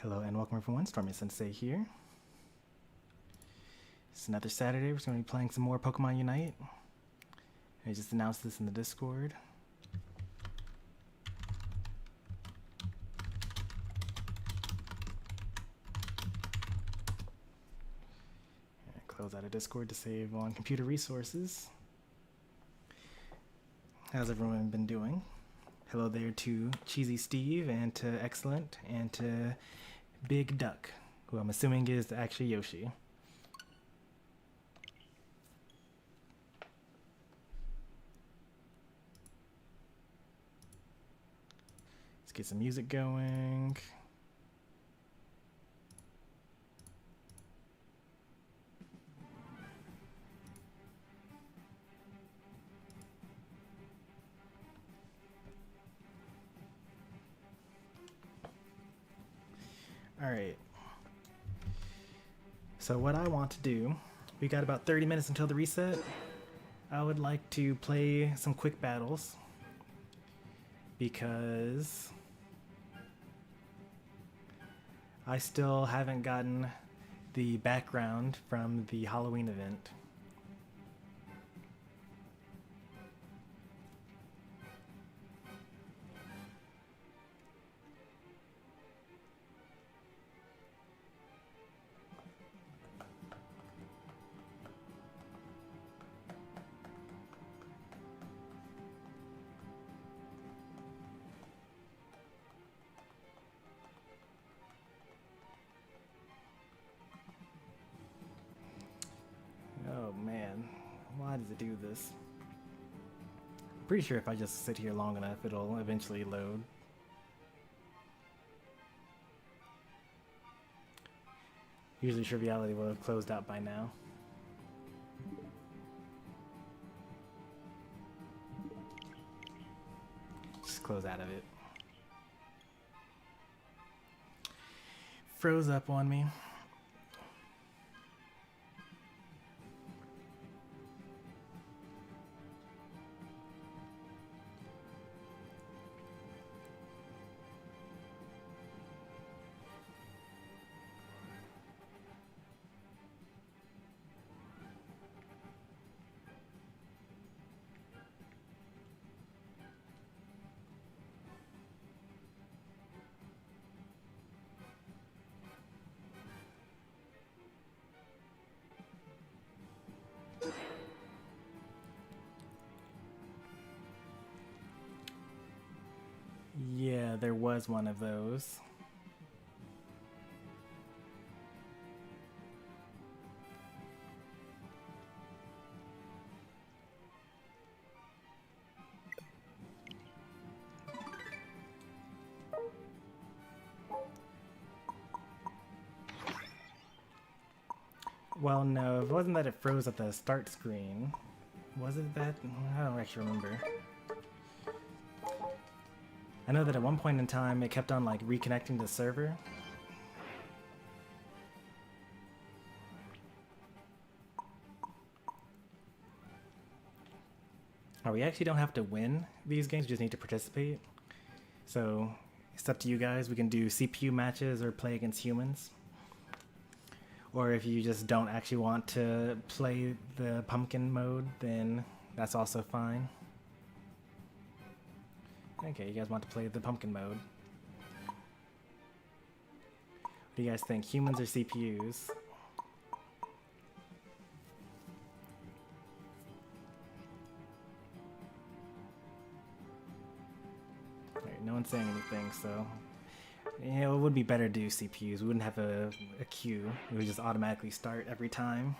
Hello and welcome everyone, Stormy Sensei here. It's another Saturday, we're going to be playing some more Pokemon Unite. I just announced this in the Discord. Close out of Discord to save on computer resources. How's everyone been doing? Hello there to Cheesy Steve and to Excellent and to Big Duck, who I'm assuming is actually Yoshi. Let's get some music going. Alright, so what I want to do, we got about 30 minutes until the reset. I would like to play some quick battles because I still haven't gotten the background from the Halloween event. Oh man, why does it do this? I'm pretty sure if I just sit here long enough, it'll eventually load. Usually Triviality will have closed out by now. Just close out of it. Froze up on me. Yeah, there was one of those. Well, no, it wasn't that it froze at the start screen. Was it that? I don't actually remember. I know that at one point in time it kept on like reconnecting the server. We actually don't have to win these games, we just need to participate. So it's up to you guys. We can do CPU matches or play against humans. Or if you just don't actually want to play the pumpkin mode, then that's also fine. Okay, you guys want to play the pumpkin mode. What do you guys think? Humans or CPUs? Alright, no one's saying anything, so... You know, it would be better to do CPUs. We wouldn't have a queue. It would just automatically start every time.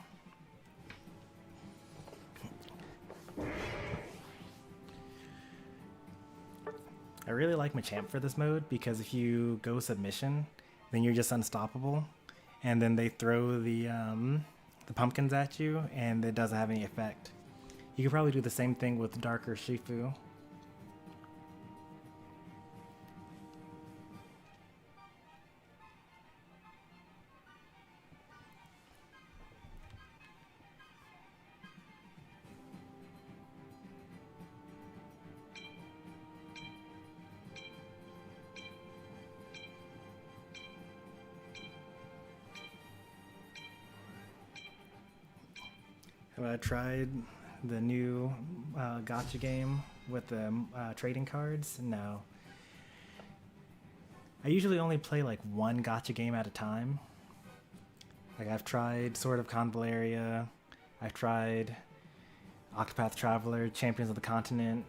I really like Machamp for this mode because if you go submission, then you're just unstoppable, and then they throw the pumpkins at you, and it doesn't have any effect. You could probably do the same thing with Dark or Shifu. I tried the new gacha game with the trading cards. No. I usually only play like one gacha game at a time. Like I've tried Sword of Convalaria, I've tried Octopath Traveler, Champions of the Continent,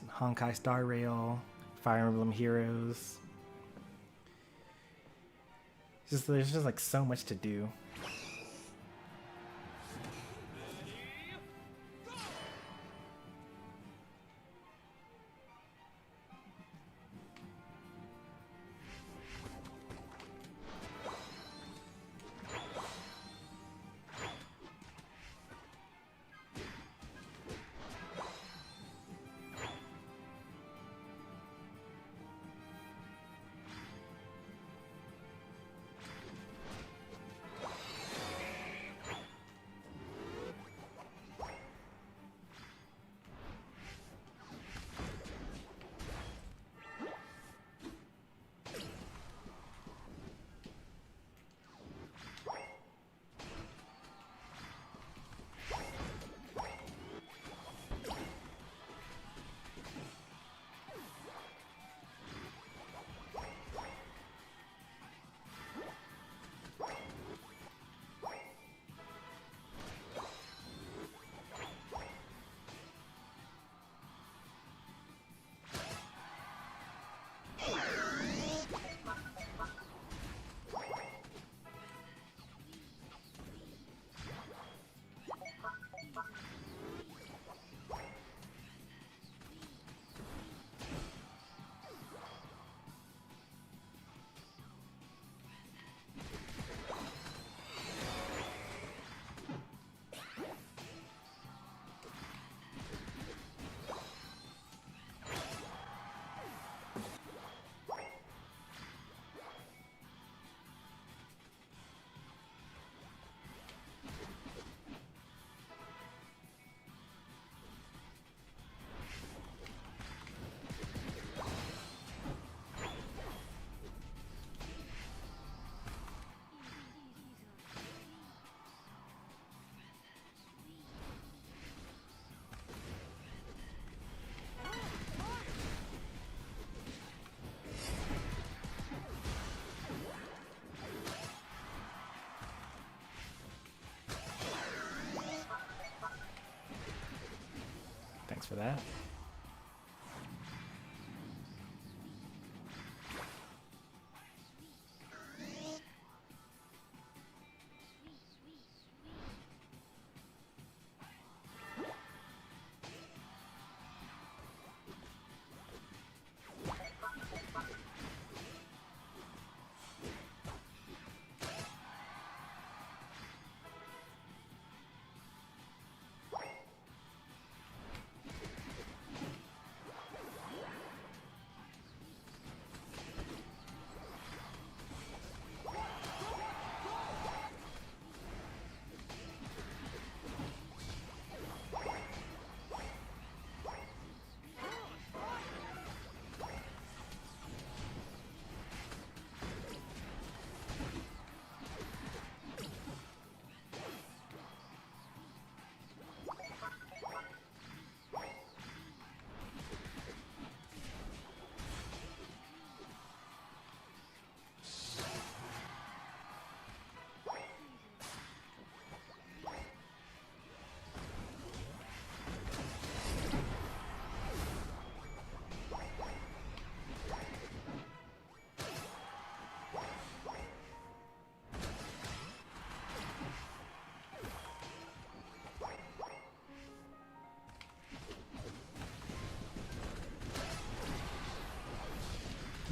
Honkai Star Rail, Fire Emblem Heroes. There's just like so much to do. Thanks for that.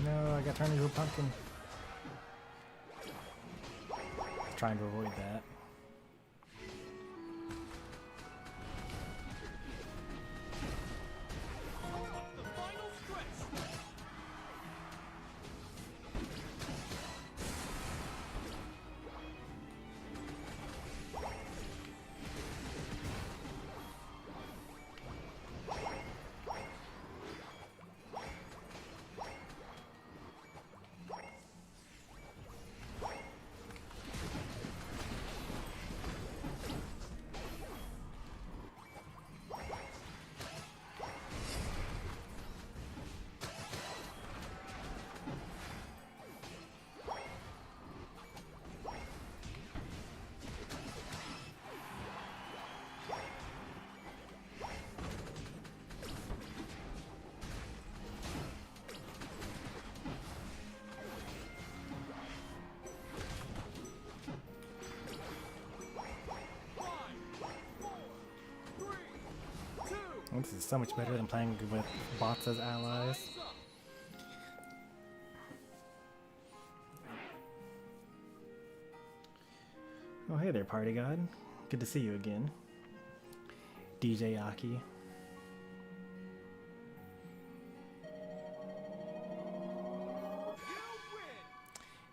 No, I got turned into a pumpkin. Trying to avoid that. This is so much better than playing with bots as allies. Oh, hey there, Party God. Good to see you again. DJ Aki.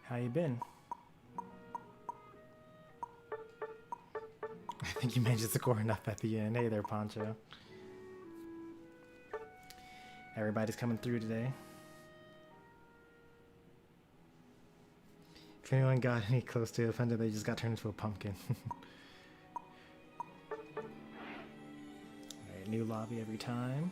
How you been? I think you managed to score enough at the end. Hey there, Poncho. Everybody's coming through today. If anyone got any close to offended, they just got turned into a pumpkin. Alright, new lobby every time.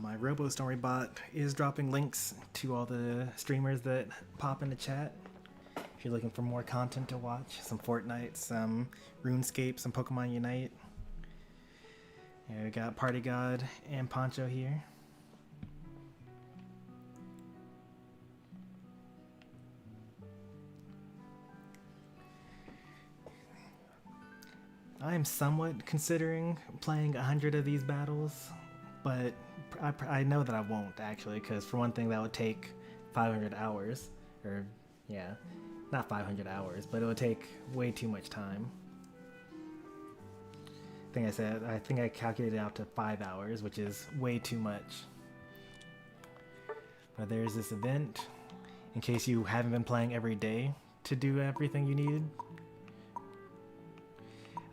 My Robo Stormy bot is dropping links to all the streamers that pop in the chat. If you're looking for more content to watch, some Fortnite, some RuneScape, some Pokemon Unite. Yeah, we got Party God and Poncho here. I am somewhat considering playing 100 of these battles, but I know that I won't, actually, because for one thing that would take 500 hours, or yeah, not 500 hours, but it would take way too much time. I think I calculated out to 5 hours, which is way too much. But there's this event, in case you haven't been playing every day to do everything you needed.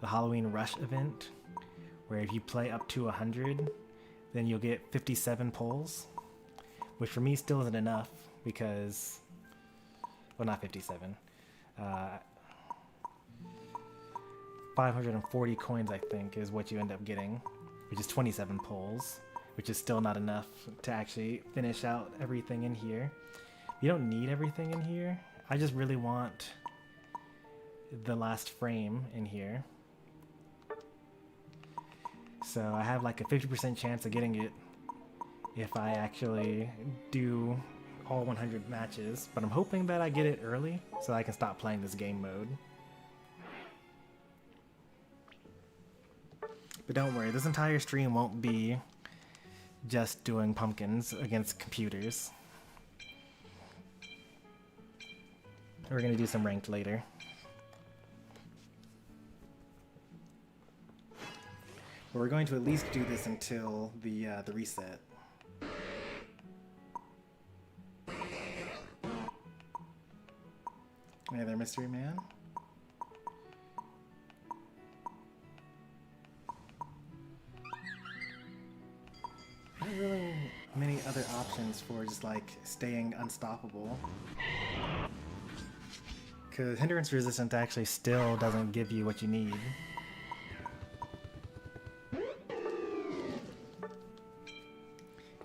The Halloween Rush event, where if you play up to 100, then you'll get 57 pulls, which for me still isn't enough because, well, not 57, 540 coins I think is what you end up getting, which is 27 pulls, which is still not enough to actually finish out everything in here. You don't need everything in here. I just really want the last frame in here. So I have like a 50% chance of getting it if I actually do all 100 matches, but I'm hoping that I get it early so I can stop playing this game mode. But don't worry, this entire stream won't be just doing pumpkins against computers. We're gonna do some ranked later. But we're going to at least do this until the reset. Hey there, Mystery Man. Not really many other options for just like staying unstoppable. Because hindrance resistant actually still doesn't give you what you need.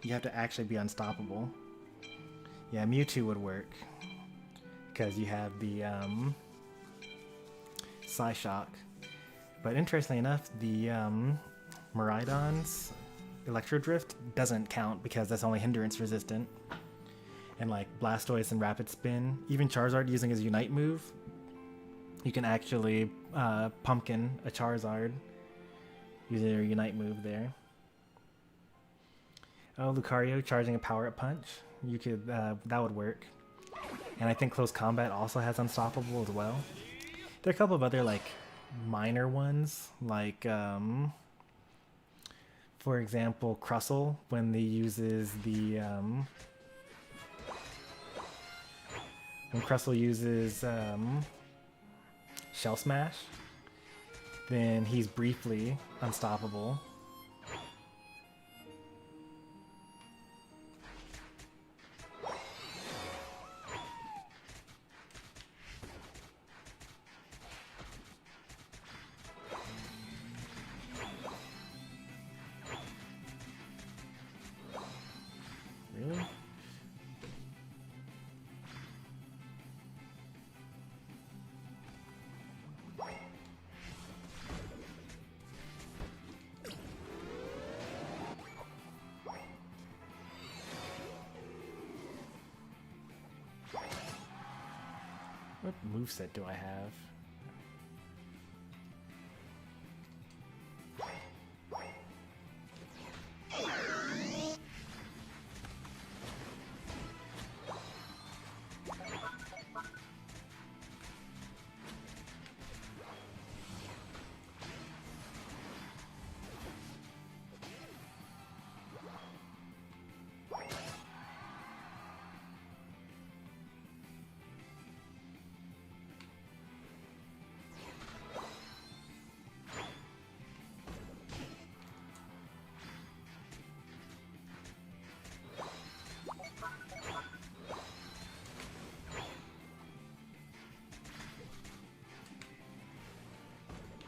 You have to actually be unstoppable. Yeah, Mewtwo would work. Because you have the Psyshock. But interestingly enough, the Miraidon's Electro Drift doesn't count because that's only hindrance resistant. And like Blastoise and Rapid Spin, even Charizard using his Unite move, you can actually pumpkin a Charizard using your Unite move there. Oh, Lucario charging a Power-Up Punch. You could, that would work. And I think Close Combat also has Unstoppable as well. There are a couple of other, like, minor ones, like, for example, Crustle, when he uses the, when Crustle uses, Shell Smash, then he's briefly unstoppable. Really? moveset do I have?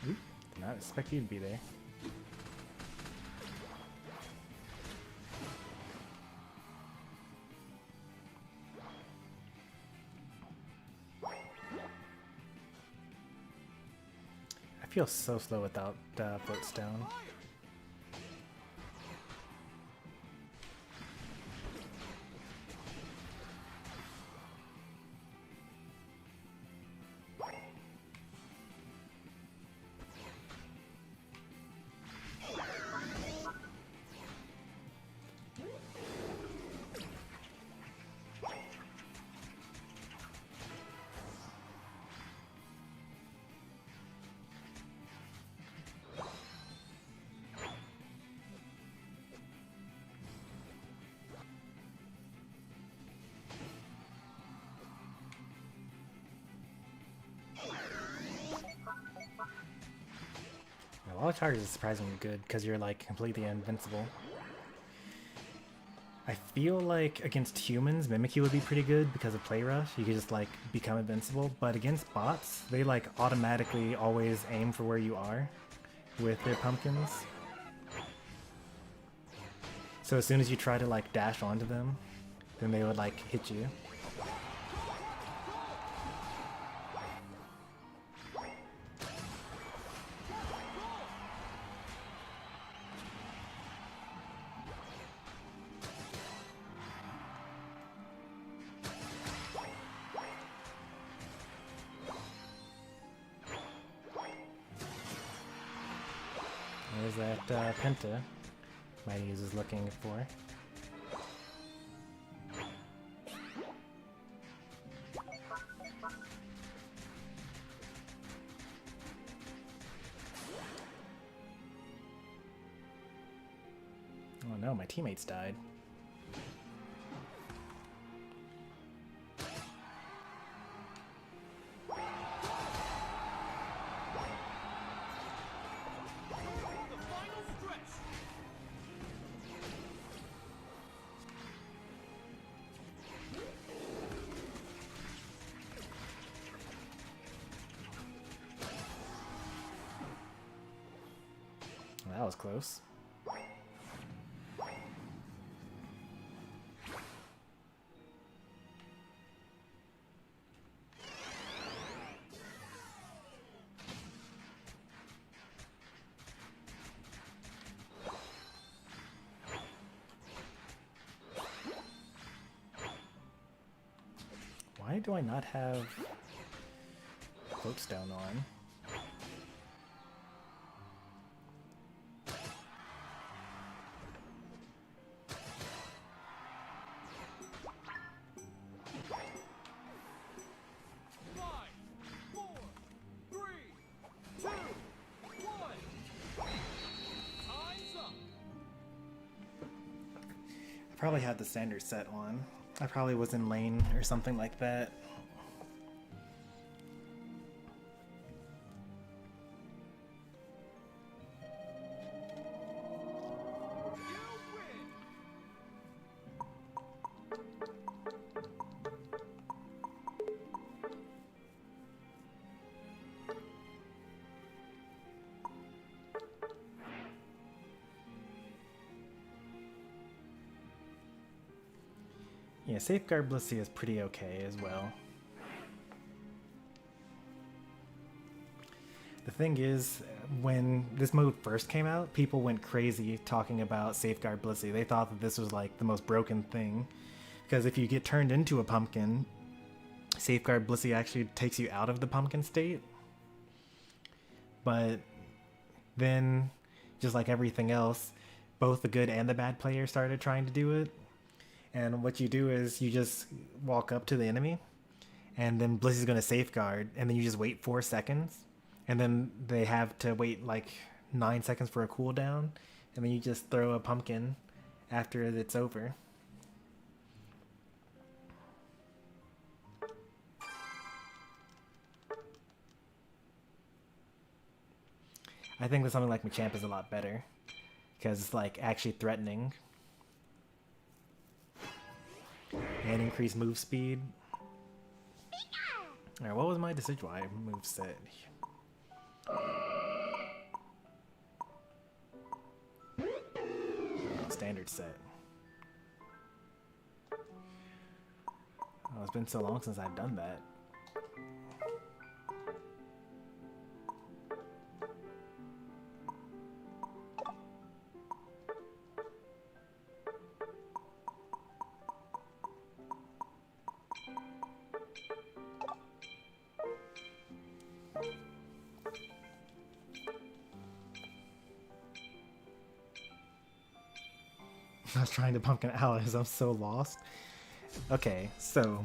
Oop, did not expect you to be there. I feel so slow without Footstone. A lot of charges is surprisingly good because you're like completely invincible. I feel like against humans, Mimikyu would be pretty good because of Play Rush. You could just like become invincible, but against bots, they like automatically always aim for where you are with their pumpkins. So as soon as you try to like dash onto them, then they would like hit you. There's that Penta Mighty is looking for. Oh no, my teammates died. That was close. Why do I not have Floatstone on? Probably had the standard set on. I probably was in lane or something like that. Yeah, Safeguard Blissey is pretty okay as well. The thing is, when this mode first came out, people went crazy talking about Safeguard Blissey. They thought that this was like the most broken thing. Because if you get turned into a pumpkin, Safeguard Blissey actually takes you out of the pumpkin state. But then, just like everything else, both the good and the bad player started trying to do it. And what you do is you just walk up to the enemy, and then Blissey's going to safeguard, and then you just wait 4 seconds, and then they have to wait like 9 seconds for a cooldown, and then you just throw a pumpkin after it's over. I think that something like Machamp is a lot better because it's like actually threatening and increased move speed. Alright, what was my Decidueye moveset? Standard set. Oh, it's been so long since I've done that. I was trying to pumpkin allies, I'm so lost. Okay, so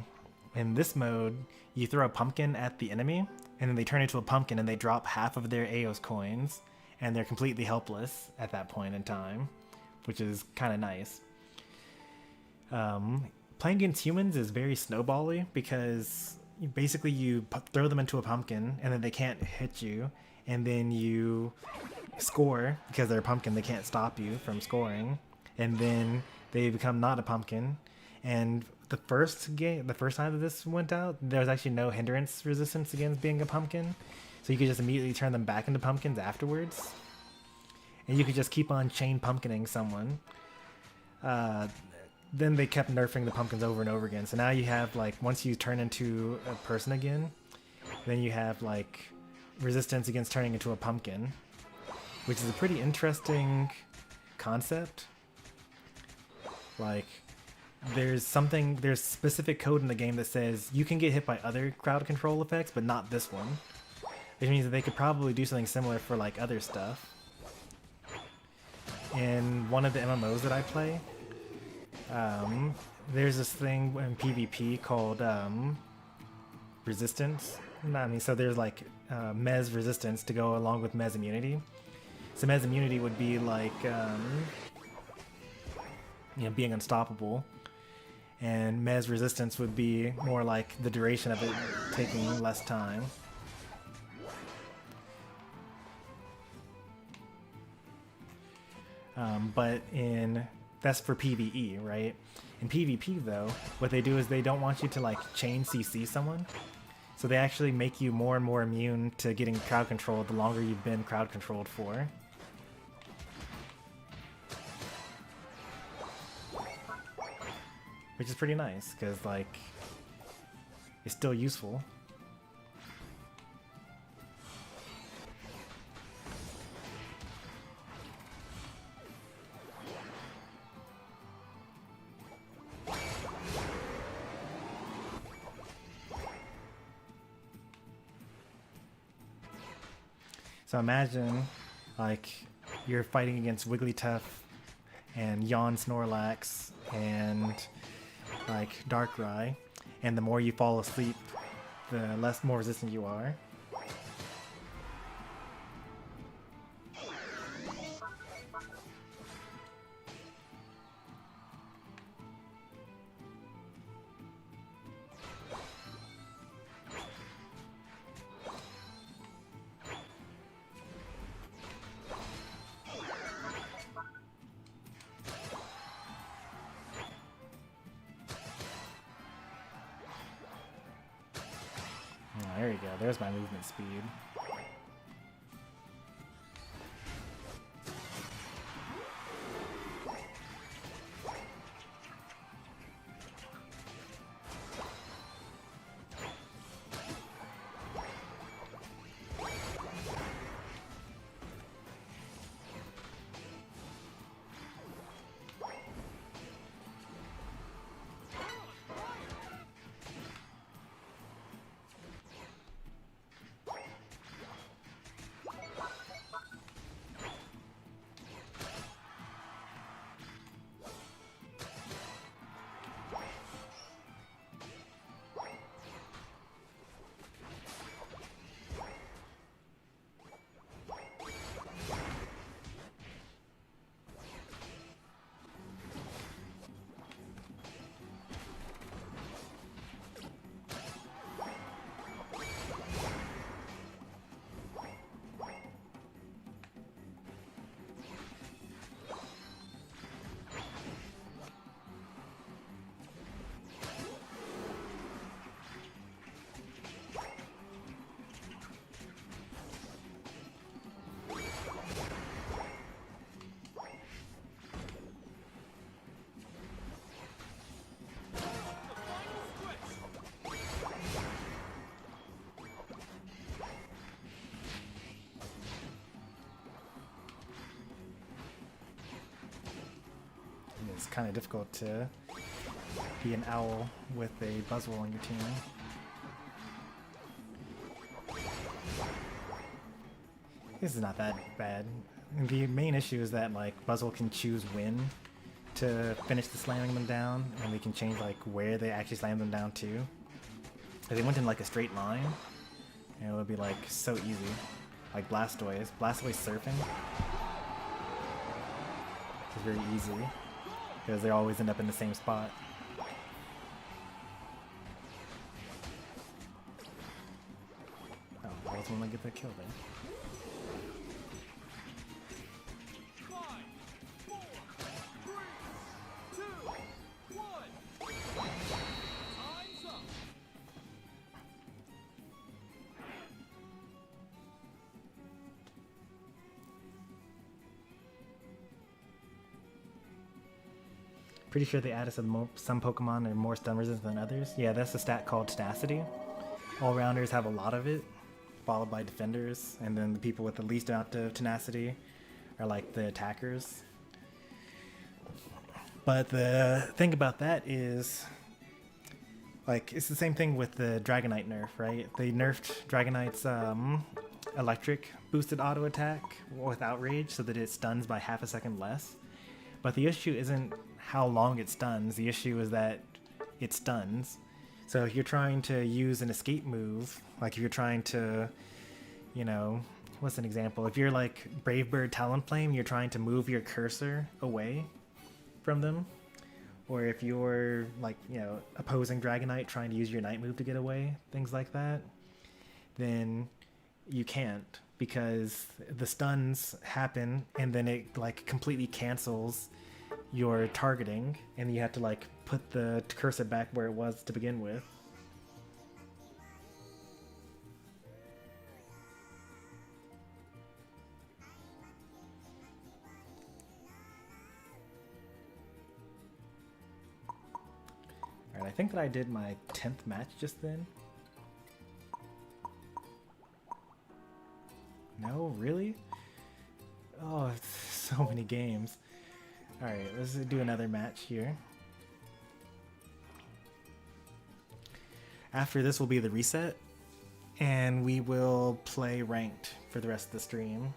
in this mode, you throw a pumpkin at the enemy, and then they turn into a pumpkin and they drop half of their Aeos coins, and they're completely helpless at that point in time, which is kind of nice. Playing against humans is very snowbally because basically you throw them into a pumpkin and then they can't hit you, and then you score because they're a pumpkin, they can't stop you from scoring. And then they become not a pumpkin. And the first time that this went out, there was actually no hindrance resistance against being a pumpkin. So you could just immediately turn them back into pumpkins afterwards. And you could just keep on chain pumpkining someone. Then they kept nerfing the pumpkins over and over again. So now you have, like, once you turn into a person again, then you have, like, resistance against turning into a pumpkin. Which is a pretty interesting concept. Like, there's specific code in the game that says you can get hit by other crowd control effects, but not this one. Which means that they could probably do something similar for, like, other stuff. In one of the MMOs that I play, there's this thing in PvP called resistance. So there's, like, Mez resistance to go along with Mez immunity. So Mez immunity would be like, being unstoppable, and Mez resistance would be more like the duration of it taking less time. But that's for PvE, right? In PvP though, what they do is they don't want you to like chain CC someone, so they actually make you more and more immune to getting crowd controlled the longer you've been crowd controlled for. Which is pretty nice, because, like, it's still useful. So imagine, like, you're fighting against Wigglytuff and Yawn Snorlax and like Darkrai, and the more you fall asleep, the more resistant you are. There you go, there's my movement speed. kind of difficult to be an owl with a Buzzwole on your team. This is not that bad. The main issue is that like Buzzwole can choose when to finish the slamming them down, and we can change like where they actually slam them down to. If they went in like a straight line, it would be like so easy. Like Blastoise surfing is very easy because they always end up in the same spot. Oh, I was gonna get that kill then. Pretty sure they added some Pokemon are more stun resistant than others. Yeah, that's a stat called tenacity. All-rounders have a lot of it, followed by defenders, and then the people with the least amount of tenacity are like the attackers. But the thing about that is, like, it's the same thing with the Dragonite nerf, right? They nerfed Dragonite's electric boosted auto attack with Outrage so that it stuns by half a second less. But the issue isn't how long it stuns, the issue is that it stuns. So if you're trying to use an escape move, like if you're trying to, you know, what's an example? If you're like Brave Bird Talonflame, you're trying to move your cursor away from them. Or if you're like, you know, opposing Dragonite trying to use your night move to get away, things like that, then you can't, because the stuns happen and then it like completely cancels your targeting, and you have to like put the cursor back where it was to begin with. Alright, I think that I did my 10th match just then. No, really? Oh, so many games. Alright, let's do another match here. After this will be the reset, and we will play ranked for the rest of the stream.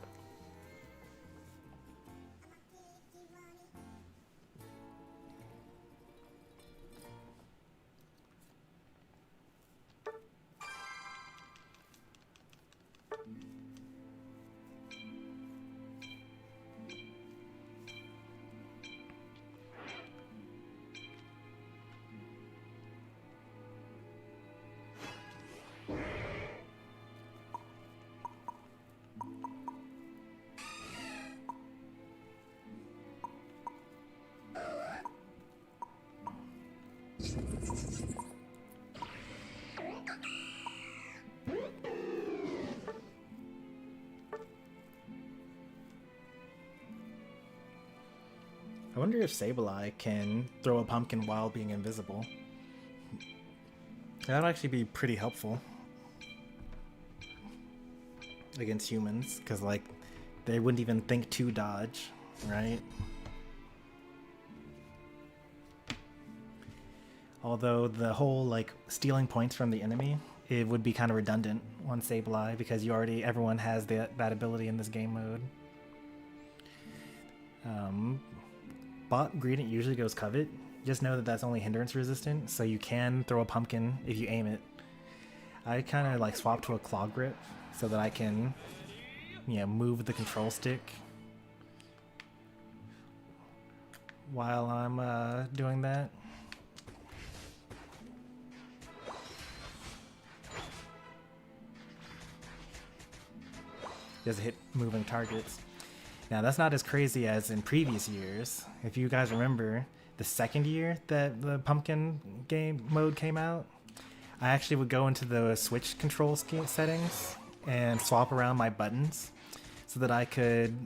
I wonder if Sableye can throw a pumpkin while being invisible. That would actually be pretty helpful against humans, because like they wouldn't even think to dodge, right? Although the whole like stealing points from the enemy, it would be kind of redundant on Sableye, because everyone has that ability in this game mode. Bot Greedent usually goes Covet. Just know that that's only hindrance resistant, so you can throw a pumpkin if you aim it. I kind of like swap to a Claw Grip so that I can, you know, move the control stick while I'm doing that. Just hit moving targets. Now that's not as crazy as in previous years. If you guys remember, the second year that the pumpkin game mode came out, I actually would go into the Switch control settings and swap around my buttons so that I could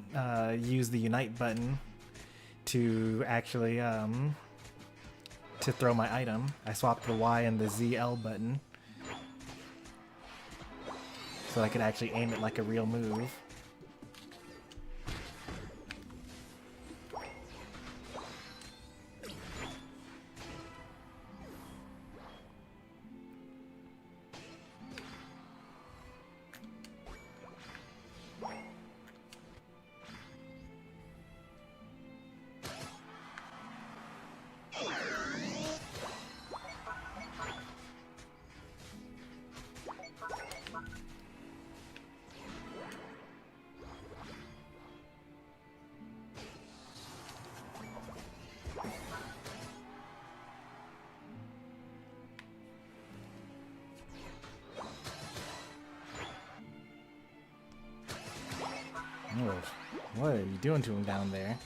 use the Unite button to actually to throw my item. I swapped the Y and the ZL button so I could actually aim it like a real move. What are you doing to him down there?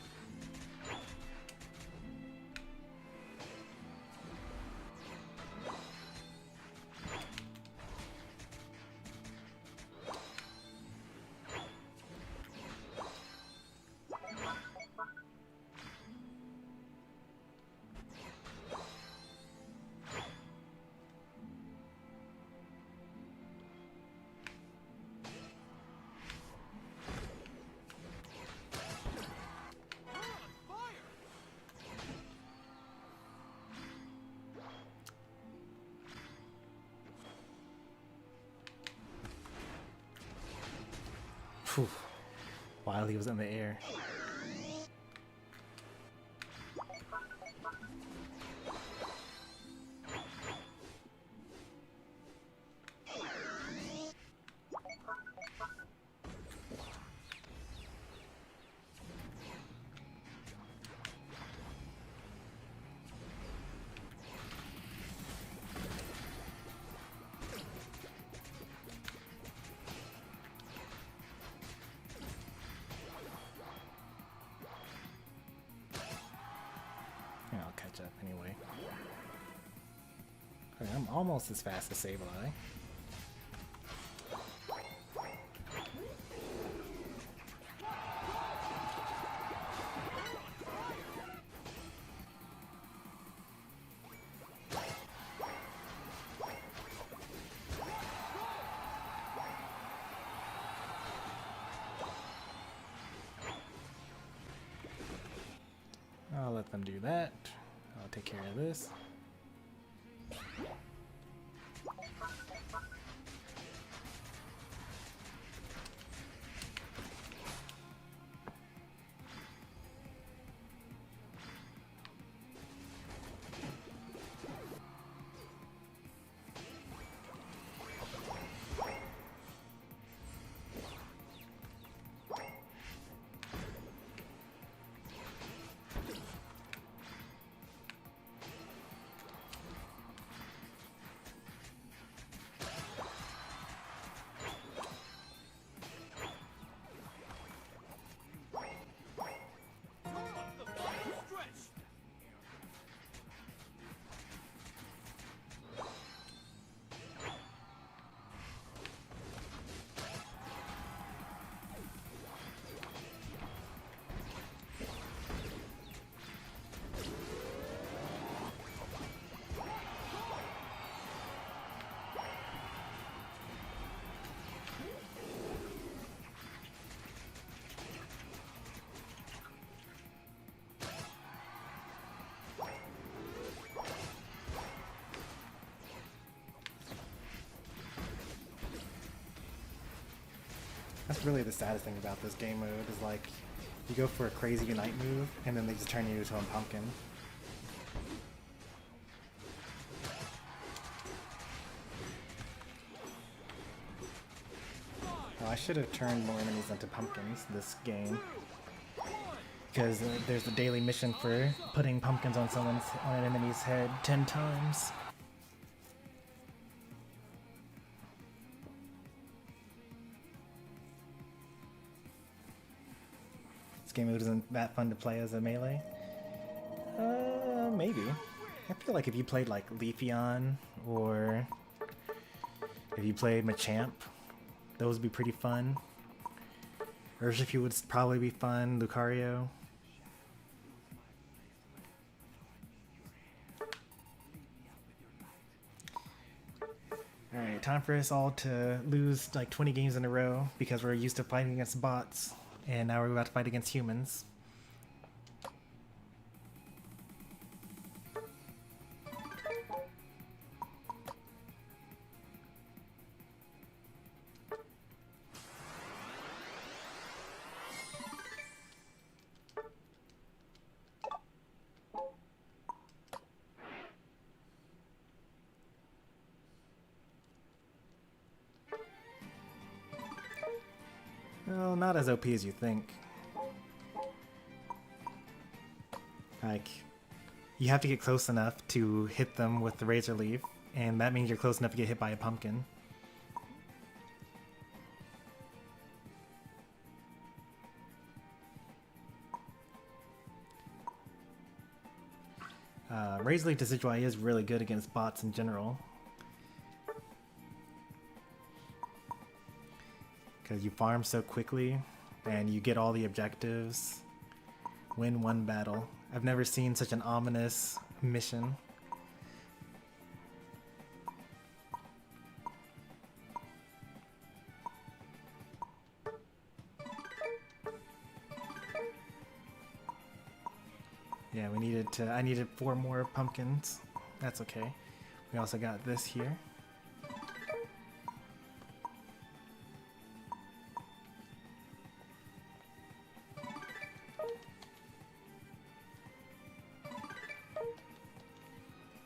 Phew. While he was in the air. I'll catch up anyway. Okay, I'm almost as fast as Sableye. I'll let them do that. I'll take care of this. That's really the saddest thing about this game mode is like you go for a crazy Unite move and then they just turn you into a pumpkin. Well, I should have turned more enemies into pumpkins this game because there's a daily mission for putting pumpkins on an enemy's head 10 times. Game mode isn't that fun to play as a melee? Maybe. I feel like if you played like Leafeon or if you played Machamp, those would be pretty fun. Urshifu would probably be fun, Lucario. Alright, time for us all to lose like 20 games in a row because we're used to fighting against bots. And now we're about to fight against humans. Well, not as OP as you think. Like, you have to get close enough to hit them with the Razor Leaf, and that means you're close enough to get hit by a pumpkin. Razorleaf Decidueye is really good against bots in general. Because you farm so quickly and you get all the objectives. Win one battle. I've never seen such an ominous mission. Yeah, I needed 4 more pumpkins. That's okay. We also got this here.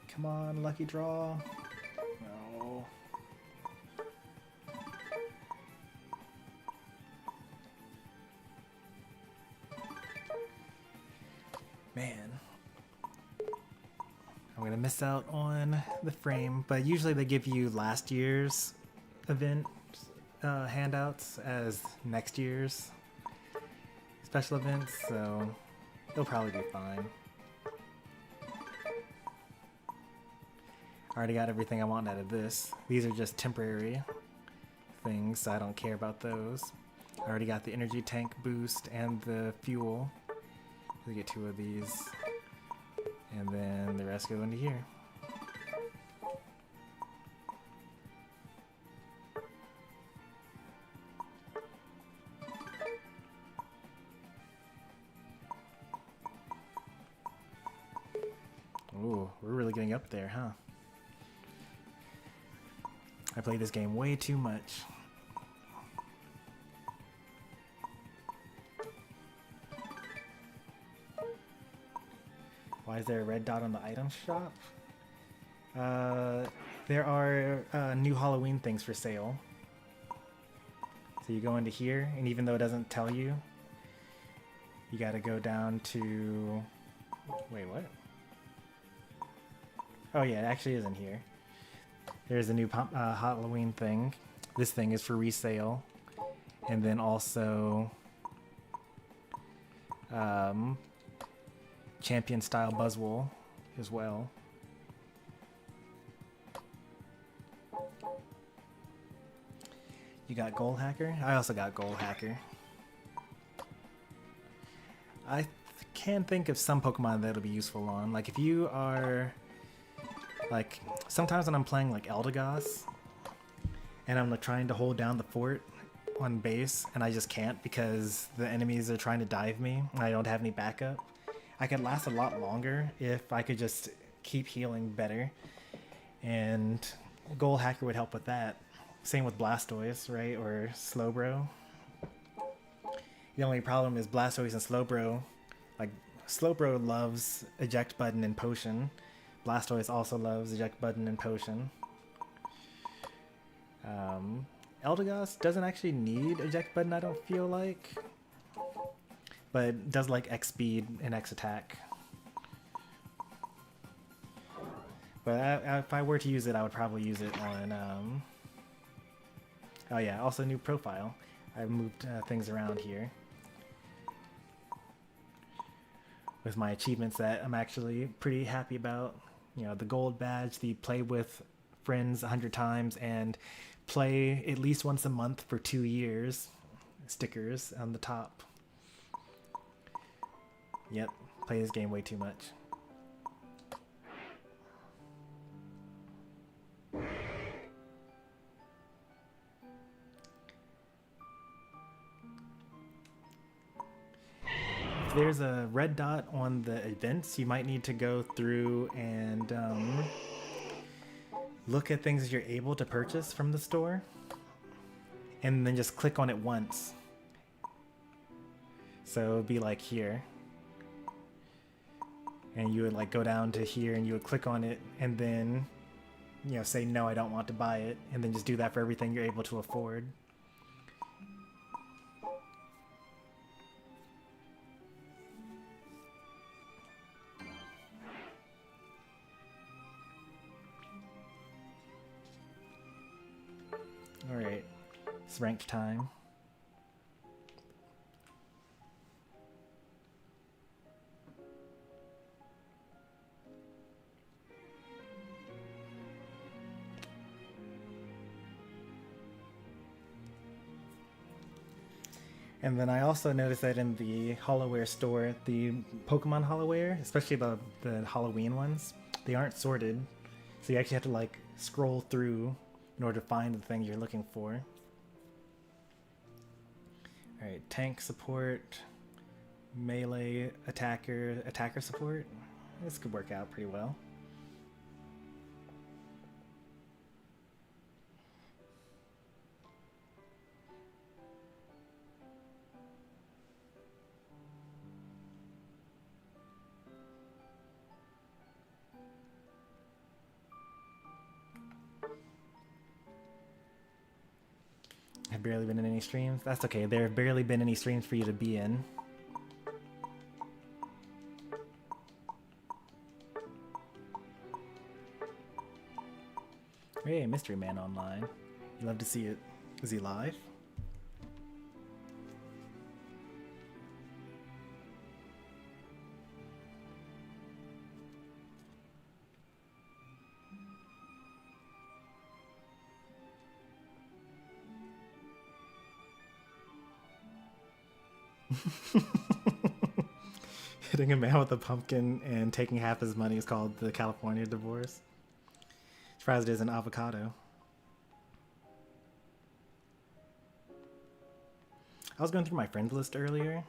Come on, lucky draw. No. Man. I'm gonna miss out on the frame, but usually they give you last year's event handouts as next year's special events, so it'll probably be fine. I already got everything I want out of this. These are just temporary things, so I don't care about those. I already got the energy tank boost and the fuel. We get 2 of these, and then the rest go into here. Ooh, we're really getting up there, huh? I played this game way too much. Why is there a red dot on the item shop? There are new Halloween things for sale. So you go into here, and even though it doesn't tell you, you gotta go down to... Wait, what? Oh yeah, it actually is in here. There's a new Halloween thing. This thing is for resale. And then also... champion style Buzzwole as well. You got Goal Hacker? I also got Goal Hacker. I can think of some Pokemon that'll be useful on. Like if you are... Like, sometimes when I'm playing like Eldegoss, and I'm like trying to hold down the fort on base, and I just can't because the enemies are trying to dive me, and I don't have any backup. I could last a lot longer if I could just keep healing better, and Goal Hacker would help with that. Same with Blastoise, right, or Slowbro. The only problem is Blastoise and Slowbro, like Slowbro loves eject button and potion. Blastoise also loves eject button and potion. Eldegoss doesn't actually need eject button, I don't feel like. But does like X speed and X attack. But if I were to use it, I would probably use it on... Oh yeah, also new profile. I moved things around here. With my achievements that I'm actually pretty happy about. You know, the gold badge, the play with friends 100 times, and play at least once a month for 2 years. Stickers on the top. Yep, play this game way too much. If there's a red dot on the events, you might need to go through and look at things you're able to purchase from the store, and then just click on it once. So it'd be like here. And you would like go down to here and you would click on it and then, you know, say no, I don't want to buy it, and then just do that for everything you're able to afford. Alright, it's ranked time. And then I also noticed that in the Hollowware store, the Pokemon Hollowware, especially the Halloween ones, they aren't sorted. So you actually have to like scroll through in order to find the thing you're looking for. Alright, tank support, melee attacker support. This could work out pretty well. Have barely been in any streams. That's okay. There have barely been any streams for you to be in. Hey, Mystery Man online. You love to see it. Is he live? Hitting a man with a pumpkin and taking half his money is called the California divorce. Surprised it isn't avocado. I was going through my friends list earlier,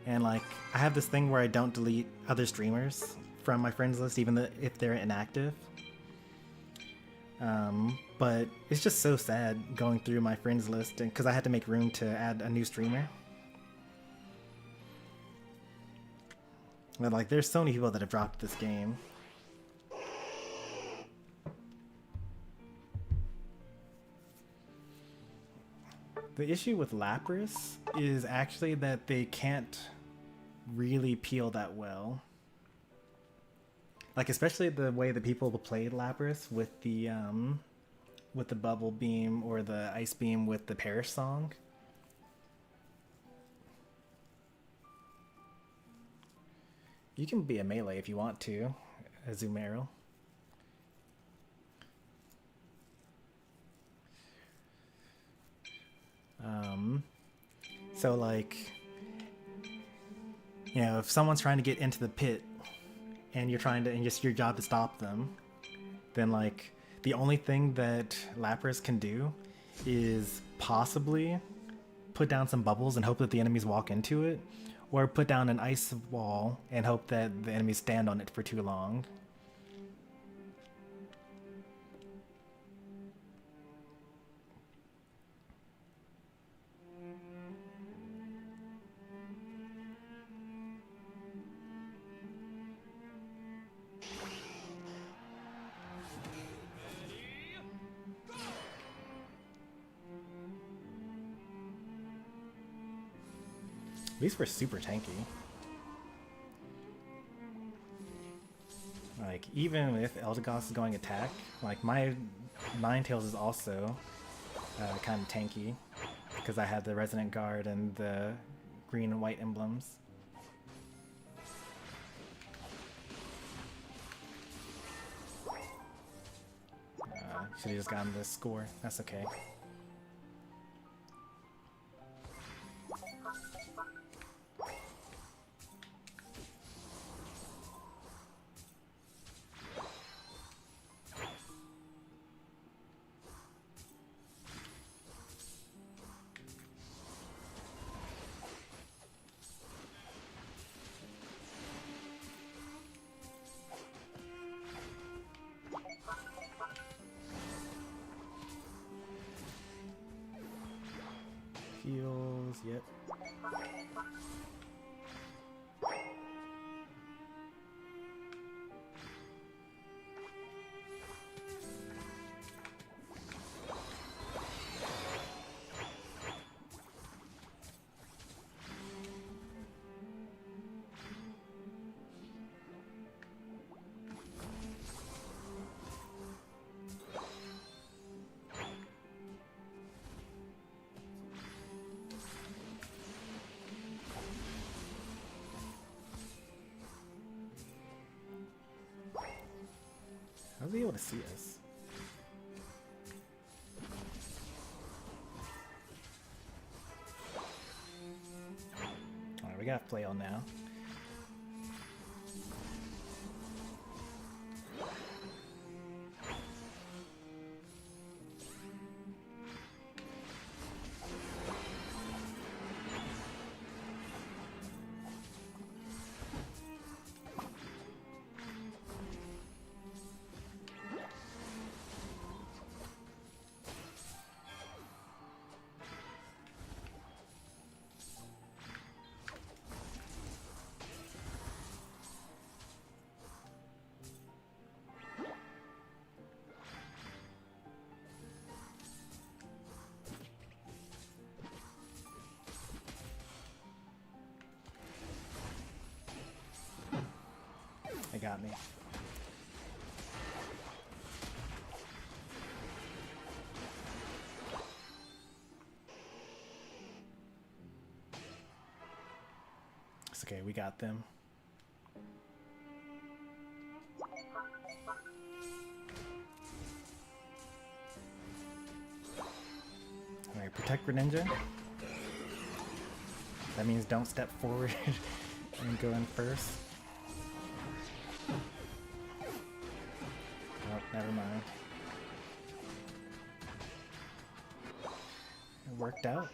and like I have this thing where I don't delete other streamers from my friends list even if they're inactive. But it's just so sad going through my friends list because I had to make room to add a new streamer. But like there's so many people that have dropped this game. The issue with Lapras is actually that they can't really peel that well. Like especially the way that people played Lapras with the bubble beam or the ice beam with the Perish song. You can be a melee if you want to, Azumarill. So like, you know, if someone's trying to get into the pit and you're trying to, and it's your job to stop them, then like the only thing that Lapras can do is possibly put down some bubbles and hope that the enemies walk into it, or put down an ice wall and hope that the enemies stand on it for too long. These were super tanky. Like, even if Eldegoss is going attack, like my Ninetales is also kind of tanky because I had the Resonant Guard and the green and white emblems. Should have just gotten the score. That's okay. Heals, yep. How was he able to see us? now. They got me. It's okay, we got them. Alright, protect Greninja. That means don't step forward and go in first. Oh, never mind. It worked out.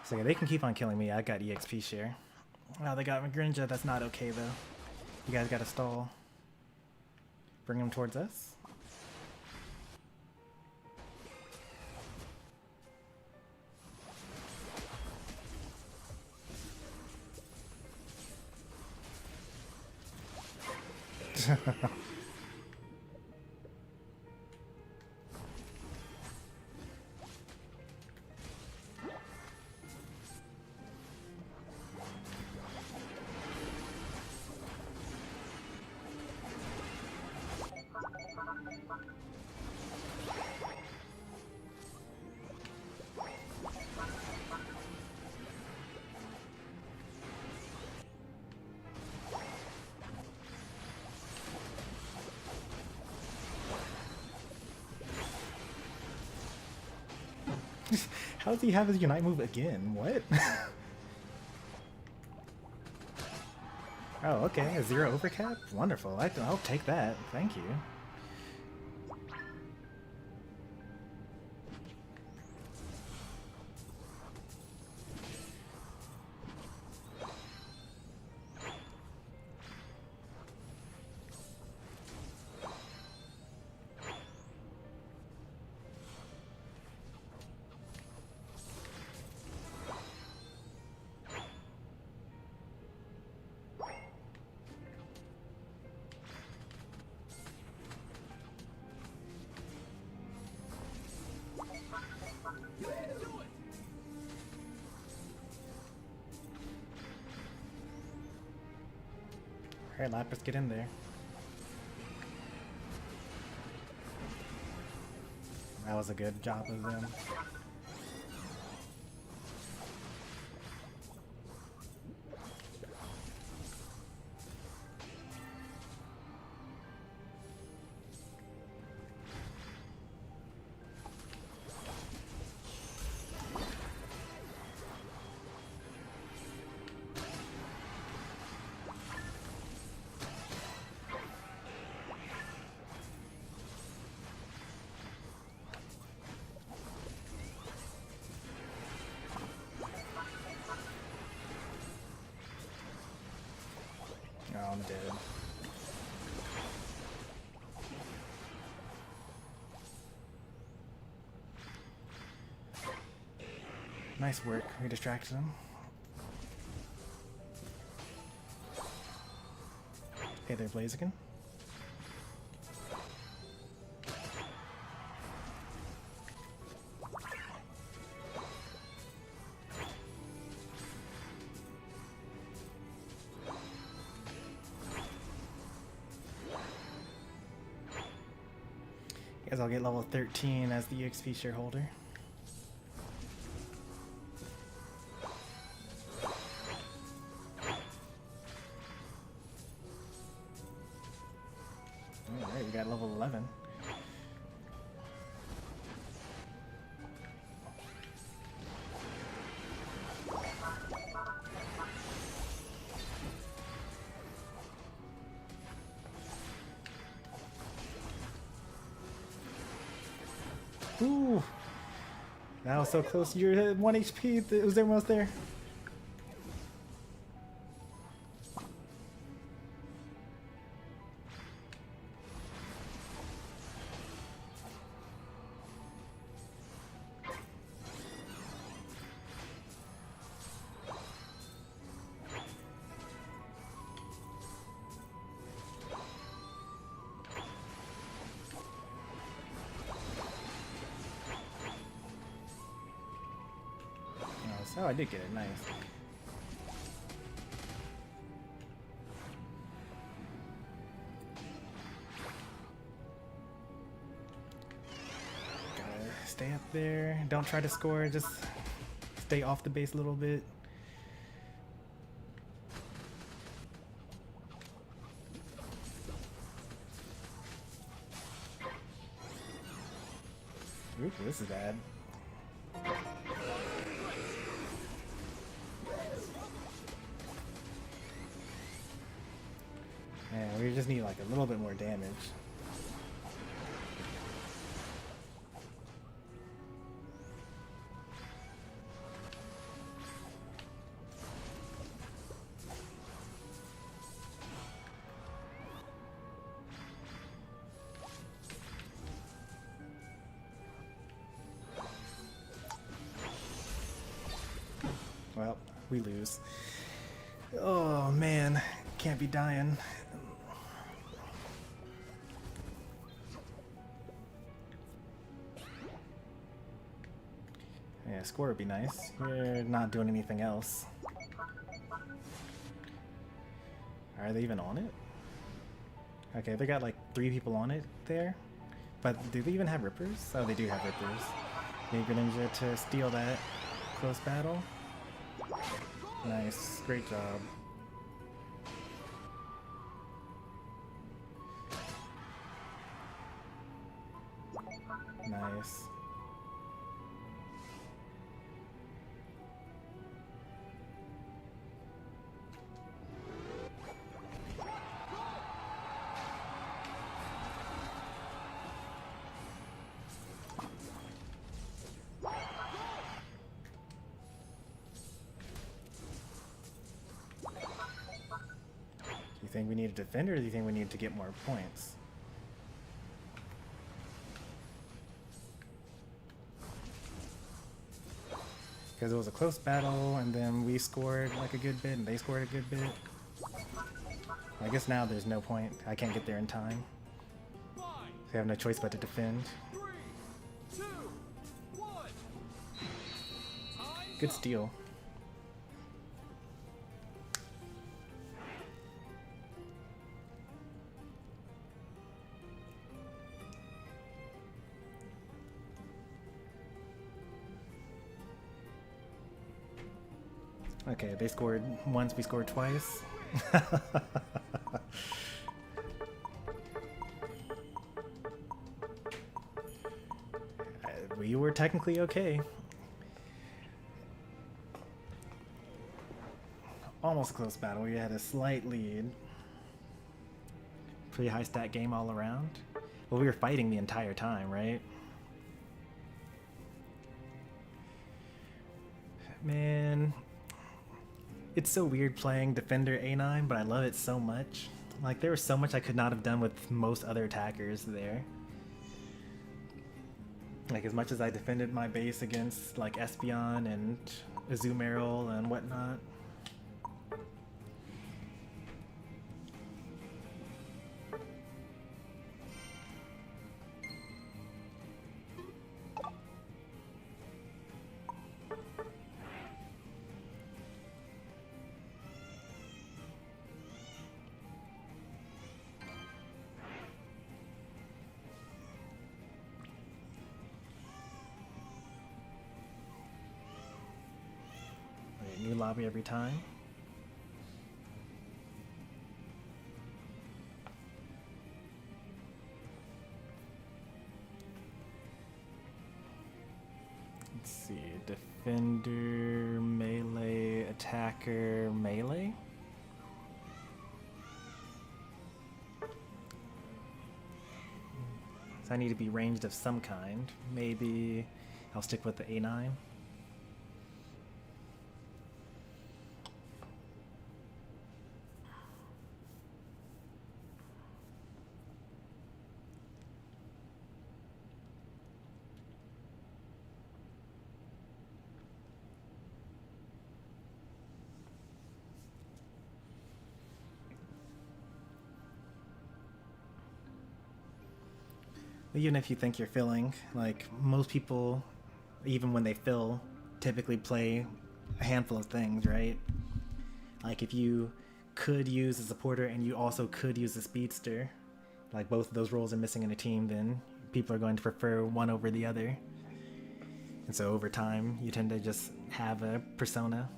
So yeah, they can keep on killing me. I got EXP share. Oh, they got my Greninja. That's not okay though. You guys gotta stall. Bring them towards us. How does he have his Unite move again? What? Oh, okay. A 0 overcap? Wonderful. I'll take that. Thank you. Alright, Lapras, get in there. That was a good job of them. Oh, I'm dead. Nice work. We distracted him. Hey there, Blaziken. Guess I'll get level 13 as the EXP shareholder. Alright, we got level 11. Ooh! That was so close. You're at 1 HP. Was everyone else there? Oh, I did get it. Nice. Gotta stay up there. Don't try to score. Just stay off the base a little bit. Oop, this is bad. Yeah, we just need like a little bit more damage. Well, we lose. Oh man, can't be dying. Yeah, score would be nice. We're not doing anything else. Are they even on it? Okay, they got like 3 people on it there. But do they even have rippers? Oh, they do have rippers. Need Greninja to steal that close battle. Nice, great job. Nice. Do you think we need a defender, or do you think we need to get more points? Because it was a close battle, and then we scored like a good bit, and they scored a good bit. I guess now there's no point. I can't get there in time. So I have no choice but to defend. 3, 2, 1. Good steal. Okay, they scored once, we scored twice. We were technically okay. Almost a close battle. We had a slight lead. Pretty high stat game all around. Well, we were fighting the entire time, right? Man. It's so weird playing Defender A9, but I love it so much. Like, there was so much I could not have done with most other attackers there. Like, as much as I defended my base against, like, Espeon and Azumarill and whatnot. New lobby every time. Let's see, defender, melee, attacker, melee. So I need to be ranged of some kind. Maybe I'll stick with the A9. Even if you think you're filling, like most people, even when they fill, typically play a handful of things, right? Like if you could use a supporter and you also could use a speedster, like both of those roles are missing in a team, then people are going to prefer one over the other. And so over time, you tend to just have a persona.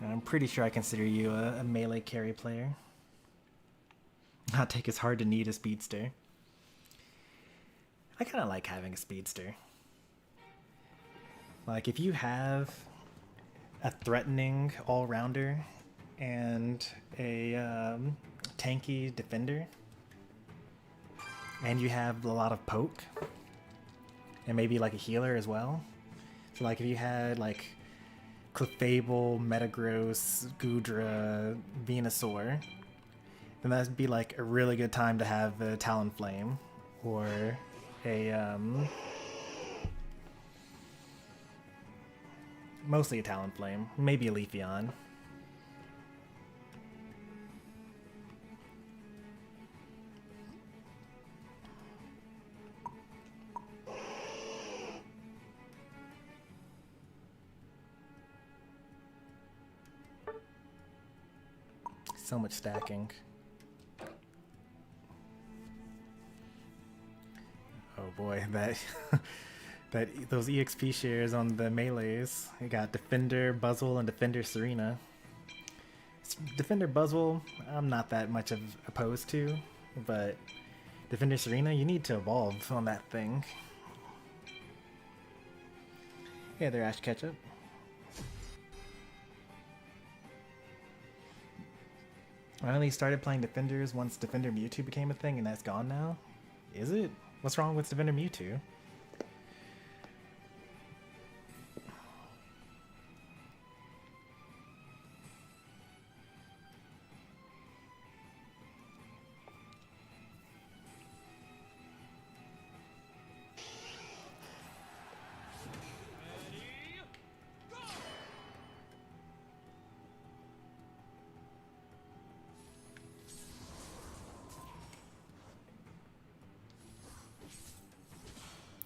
I'm pretty sure I consider you a melee carry player. Not take as hard to need a speedster. I kind of like having a speedster. Like if you have a threatening all-rounder and a tanky defender, and you have a lot of poke, and maybe like a healer as well. So like if you had like Clefable, Metagross, Goodra, Venusaur, then that'd be like a really good time to have a Talonflame or a mostly a Talonflame, maybe a Leafeon. So much stacking. Oh boy, that those EXP shares on the melees. You got Defender Buzzwole and Defender Serena. Defender Buzzwole, I'm not that much of opposed to, but Defender Serena, you need to evolve on that thing. Hey there, Ash Ketchup. I only started playing Defenders once Defender Mewtwo became a thing, and that's gone now? Is it? What's wrong with Defender Mewtwo?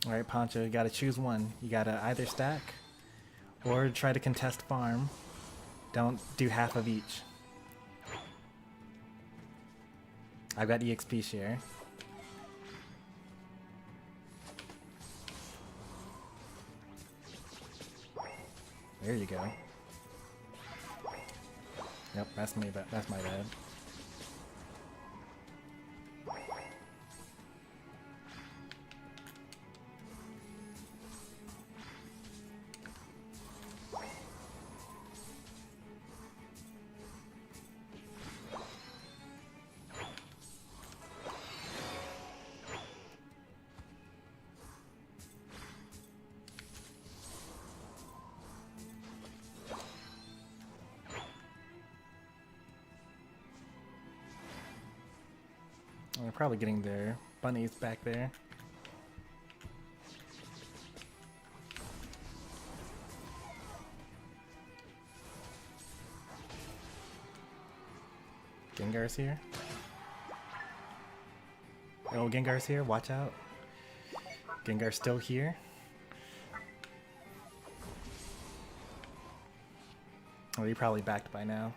Alright, Poncho, you gotta choose one. You gotta either stack or try to contest farm. Don't do half of each. I've got EXP share. There you go. Yep, that's me. That's my bad. They're probably getting their bunnies back there. Gengar's here. Oh, Gengar's here. Watch out. Gengar's still here. Oh, you're probably backed by now.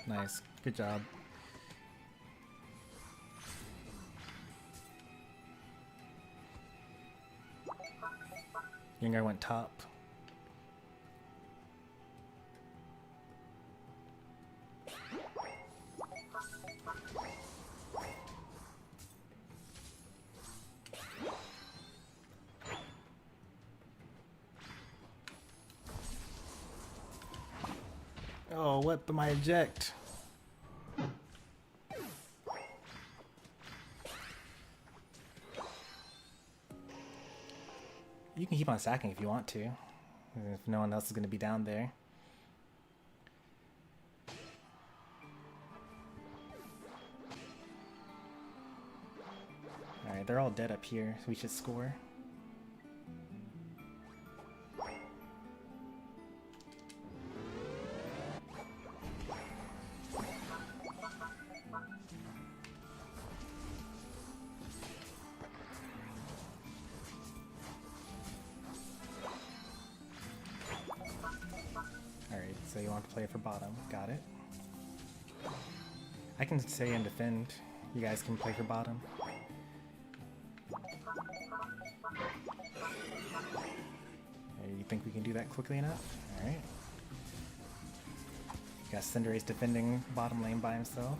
Nice. Good job. Gengar went top. Oh, what? But my eject. You can keep on sacking if you want to, if no one else is going to be down there. Alright, they're all dead up here, so we should score. So you want to play for bottom. Got it. I can stay and defend. You guys can play for bottom. You think we can do that quickly enough? Alright. You got Cinderace defending bottom lane by himself.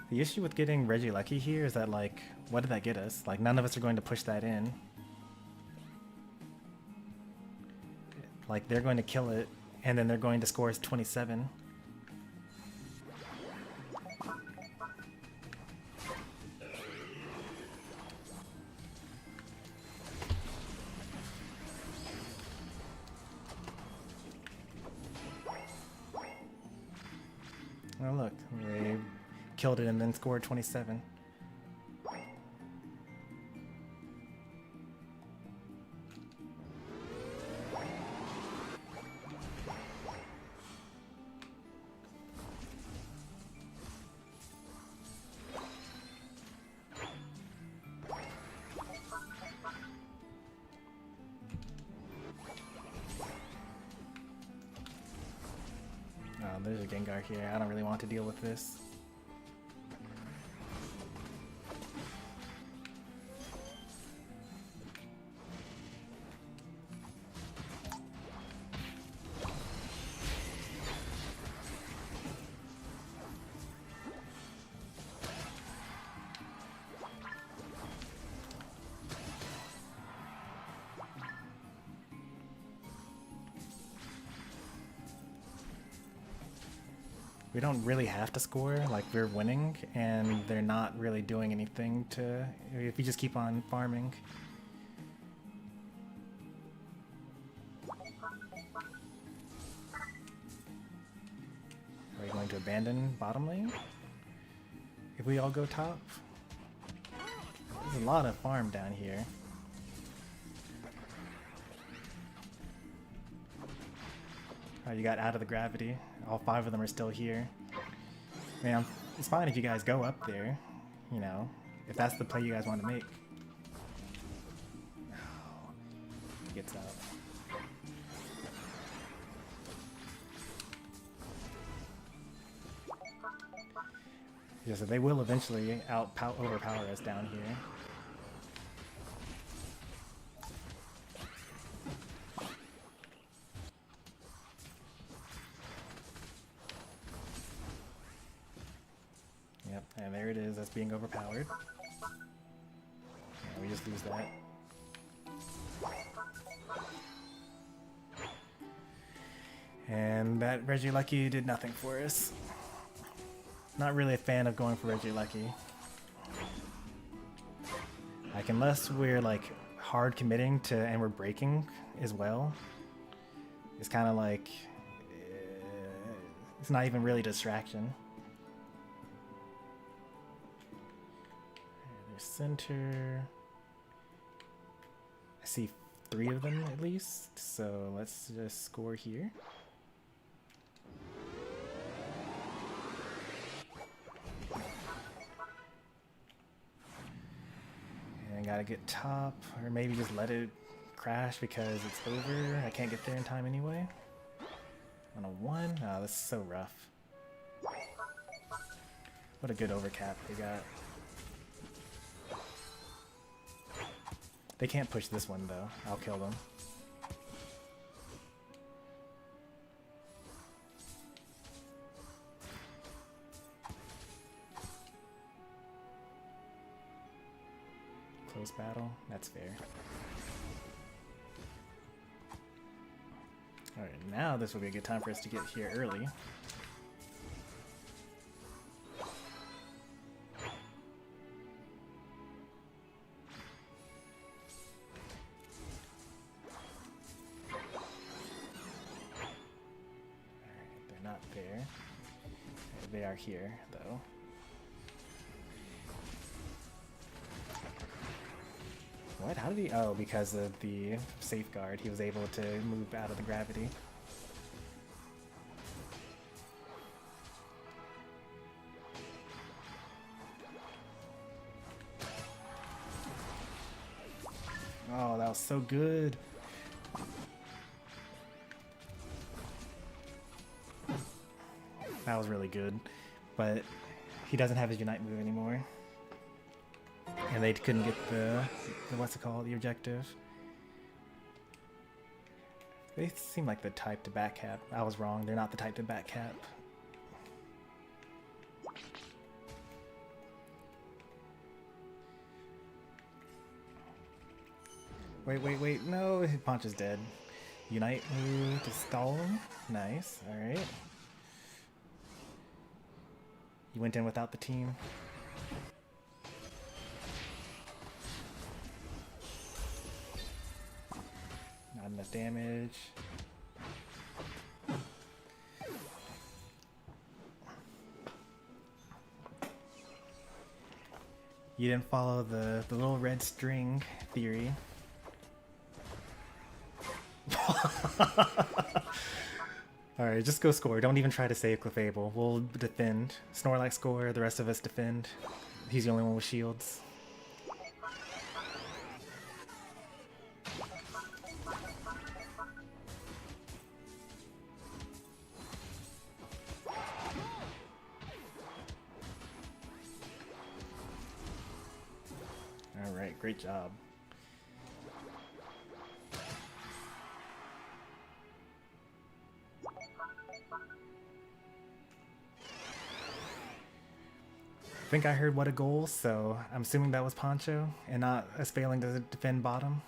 The issue with getting Regieleki here is that, like, what did that get us? Like, none of us are going to push that in. Like, they're going to kill it, and then they're going to score us 27. Oh look, they killed it and then scored 27. There's a Gengar here. I don't really want to deal with this. We don't really have to score, like we're winning, and they're not really doing anything to, if you just keep on farming. Are we going to abandon bottom lane? If we all go top? There's a lot of farm down here. Oh, you got out of the gravity. All 5 of them are still here. Man, it's fine if you guys go up there, you know, if that's the play you guys want to make. Oh, he gets out. Yeah, so they will eventually overpower us down here. Yep, and there it is, that's being overpowered. Yeah, we just lose that. And that Regieleki did nothing for us. Not really a fan of going for Regieleki. Like, unless we're like hard committing to and we're breaking as well, it's kind of like it's not even really distraction. There's center. I see 3 of them at least, so let's just score here. And gotta get top, or maybe just let it crash because it's over. I can't get there in time anyway. On a 1? Oh, this is so rough. What a good overcap they got. They can't push this one though. I'll kill them. Close battle. That's fair. Alright, now this will be a good time for us to get here early. Not there. They are here, though. What? How did he? Oh, because of the safeguard, he was able to move out of the gravity. Oh, that was so good. That was really good, but he doesn't have his Unite move anymore. And they couldn't get the what's it called, the objective. They seem like the type to backcap. I was wrong, they're not the type to backcap. Wait, no, his punch is dead. Unite move to stall him. Nice, alright. You went in without the team. Not enough damage. You didn't follow the little red string theory. Alright, just go score. Don't even try to save Clefable. We'll defend. Snorlax score, the rest of us defend. He's the only one with shields. Alright, great job. I think I heard what a goal, so I'm assuming that was Poncho and not us failing to defend bottom.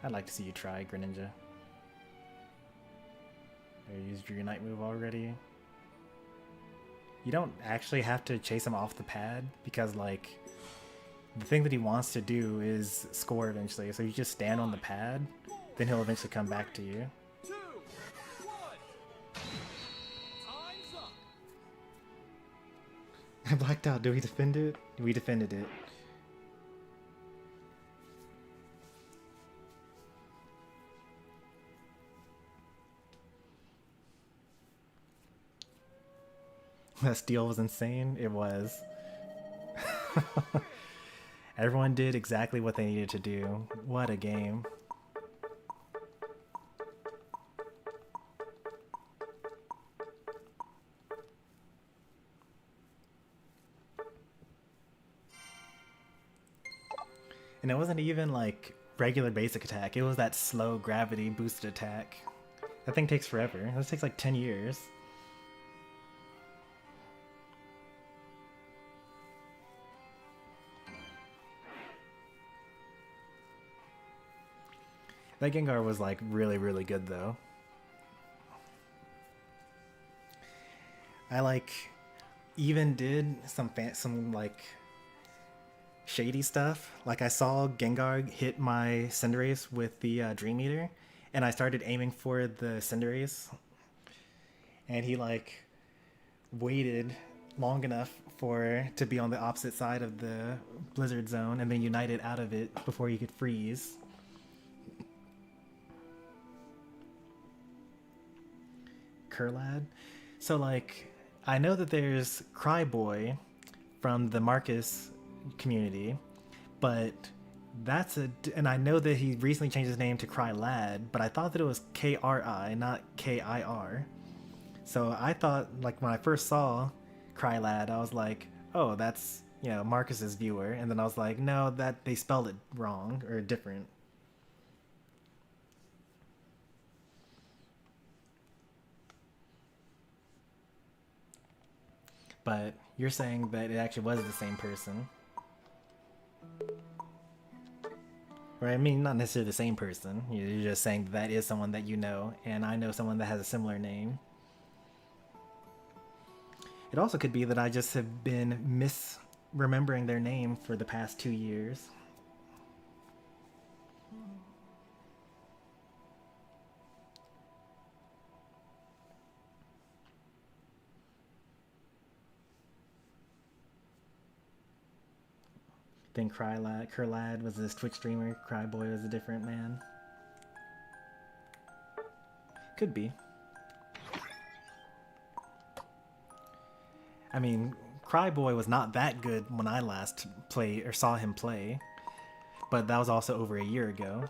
I'd like to see you try, Greninja. You used your Unite move already. You don't actually have to chase him off the pad because, like, the thing that he wants to do is score eventually. So you just stand on the pad, then he'll eventually come back to you. 2, 1. Time's up. I blacked out. Did we defend it? We defended it. That steal was insane. It was. Everyone did exactly what they needed to do. What a game. And it wasn't even like regular basic attack. It was that slow gravity boosted attack. That thing takes forever. This takes like 10 years. That Gengar was like really, really good though. I like even did some like shady stuff. Like I saw Gengar hit my Cinderace with the Dream Eater, and I started aiming for the Cinderace, and he like waited long enough to be on the opposite side of the Blizzard Zone, and then united out of it before he could freeze. Curlad. So like I know that there's Cryboy from the Marcus community, but and I know that he recently changed his name to Crylad, but I thought that it was Kri, not Kir. So I thought, like, when I first saw Crylad, I was like, oh, that's, you know, Marcus's viewer, and then I was like, no, that they spelled it wrong or different. But you're saying that it actually was the same person. Or I mean, not necessarily the same person. You're just saying that is someone that you know, and I know someone that has a similar name. It also could be that I just have been misremembering their name for the past 2 years. Then Curlad was this Twitch streamer. Cryboy was a different man. Could be. I mean, Cryboy was not that good when I last played or saw him play, but that was also over a year ago.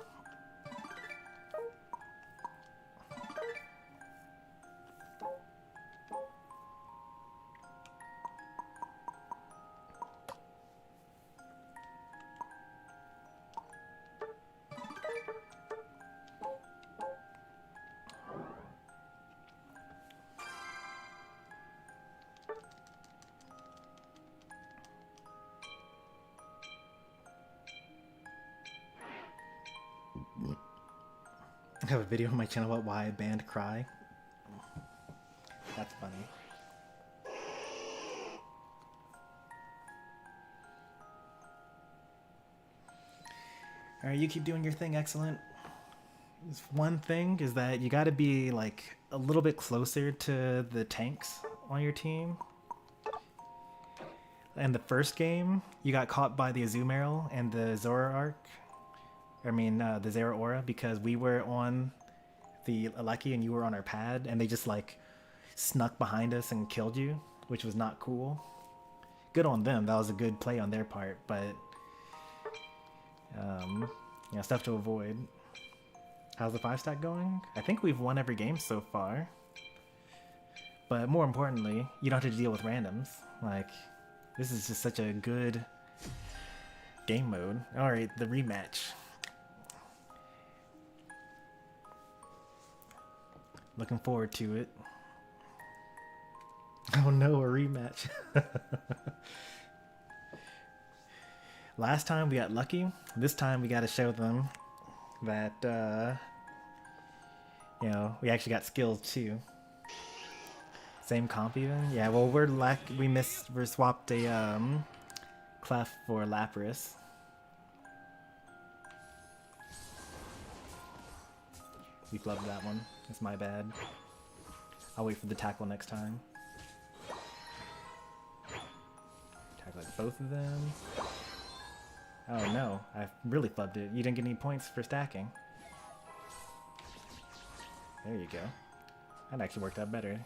I have a video on my channel about why I banned Cry. That's funny. Alright, you keep doing your thing, excellent. One thing is that you gotta be like a little bit closer to the tanks on your team. In the first game, you got caught by the Azumarill and the Zoroark. The Zeraora, because we were on the Aleki and you were on our pad, and they just like snuck behind us and killed you, which was not cool. Good on them, that was a good play on their part, but stuff to avoid. How's the 5-stack going? I think we've won every game so far. But more importantly, you don't have to deal with randoms. Like, this is just such a good game mode. Alright, the rematch. Looking forward to it. Oh no, a rematch. Last time we got lucky. This time we got to show them that, we actually got skills too. Same comp even? Yeah, well we're swapped a Clef for Lapras. We flubbed that one. It's my bad. I'll wait for the tackle next time. Tackle both of them. Oh no, I really flubbed it. You didn't get any points for stacking. There you go. That actually worked out better.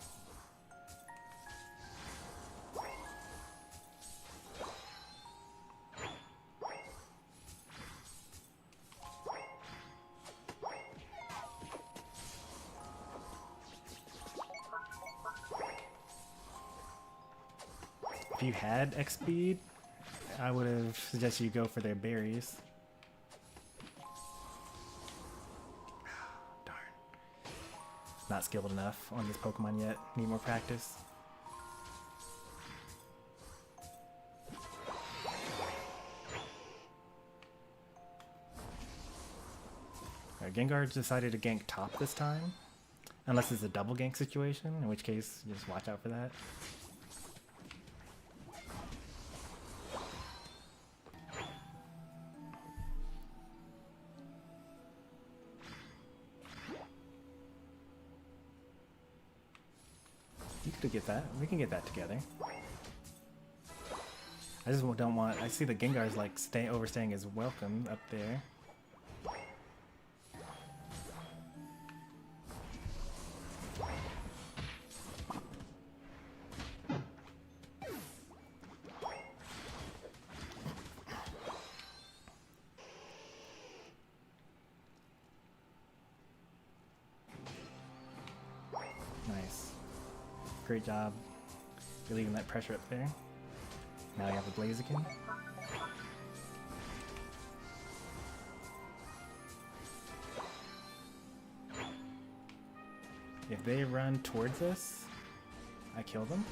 If you had X speed, I would have suggested you go for their berries. Darn. Not skilled enough on this Pokemon yet. Need more practice. Alright, Gengar decided to gank top this time. Unless it's a double gank situation, in which case just watch out for that. You could get that. We can get that together. I just don't want... I see the Gengar's like overstaying his welcome up there. Nice. Great job relieving that pressure up there. Now you have a Blaziken. If they run towards us, I kill them.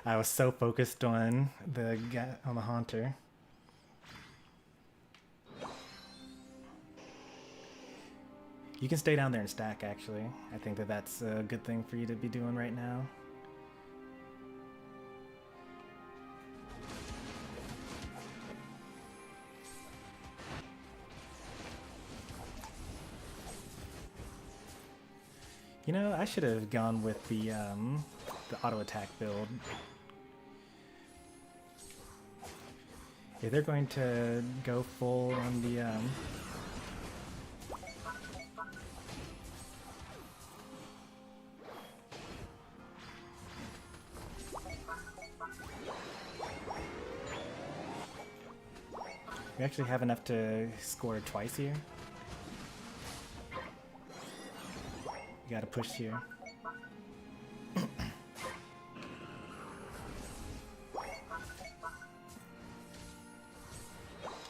I was so focused on the haunter. You can stay down there and stack, actually. I think that that's a good thing for you to be doing right now. You know, I should have gone with the auto attack build. If they're going to go full on the we actually have enough to score twice here. You gotta push here. You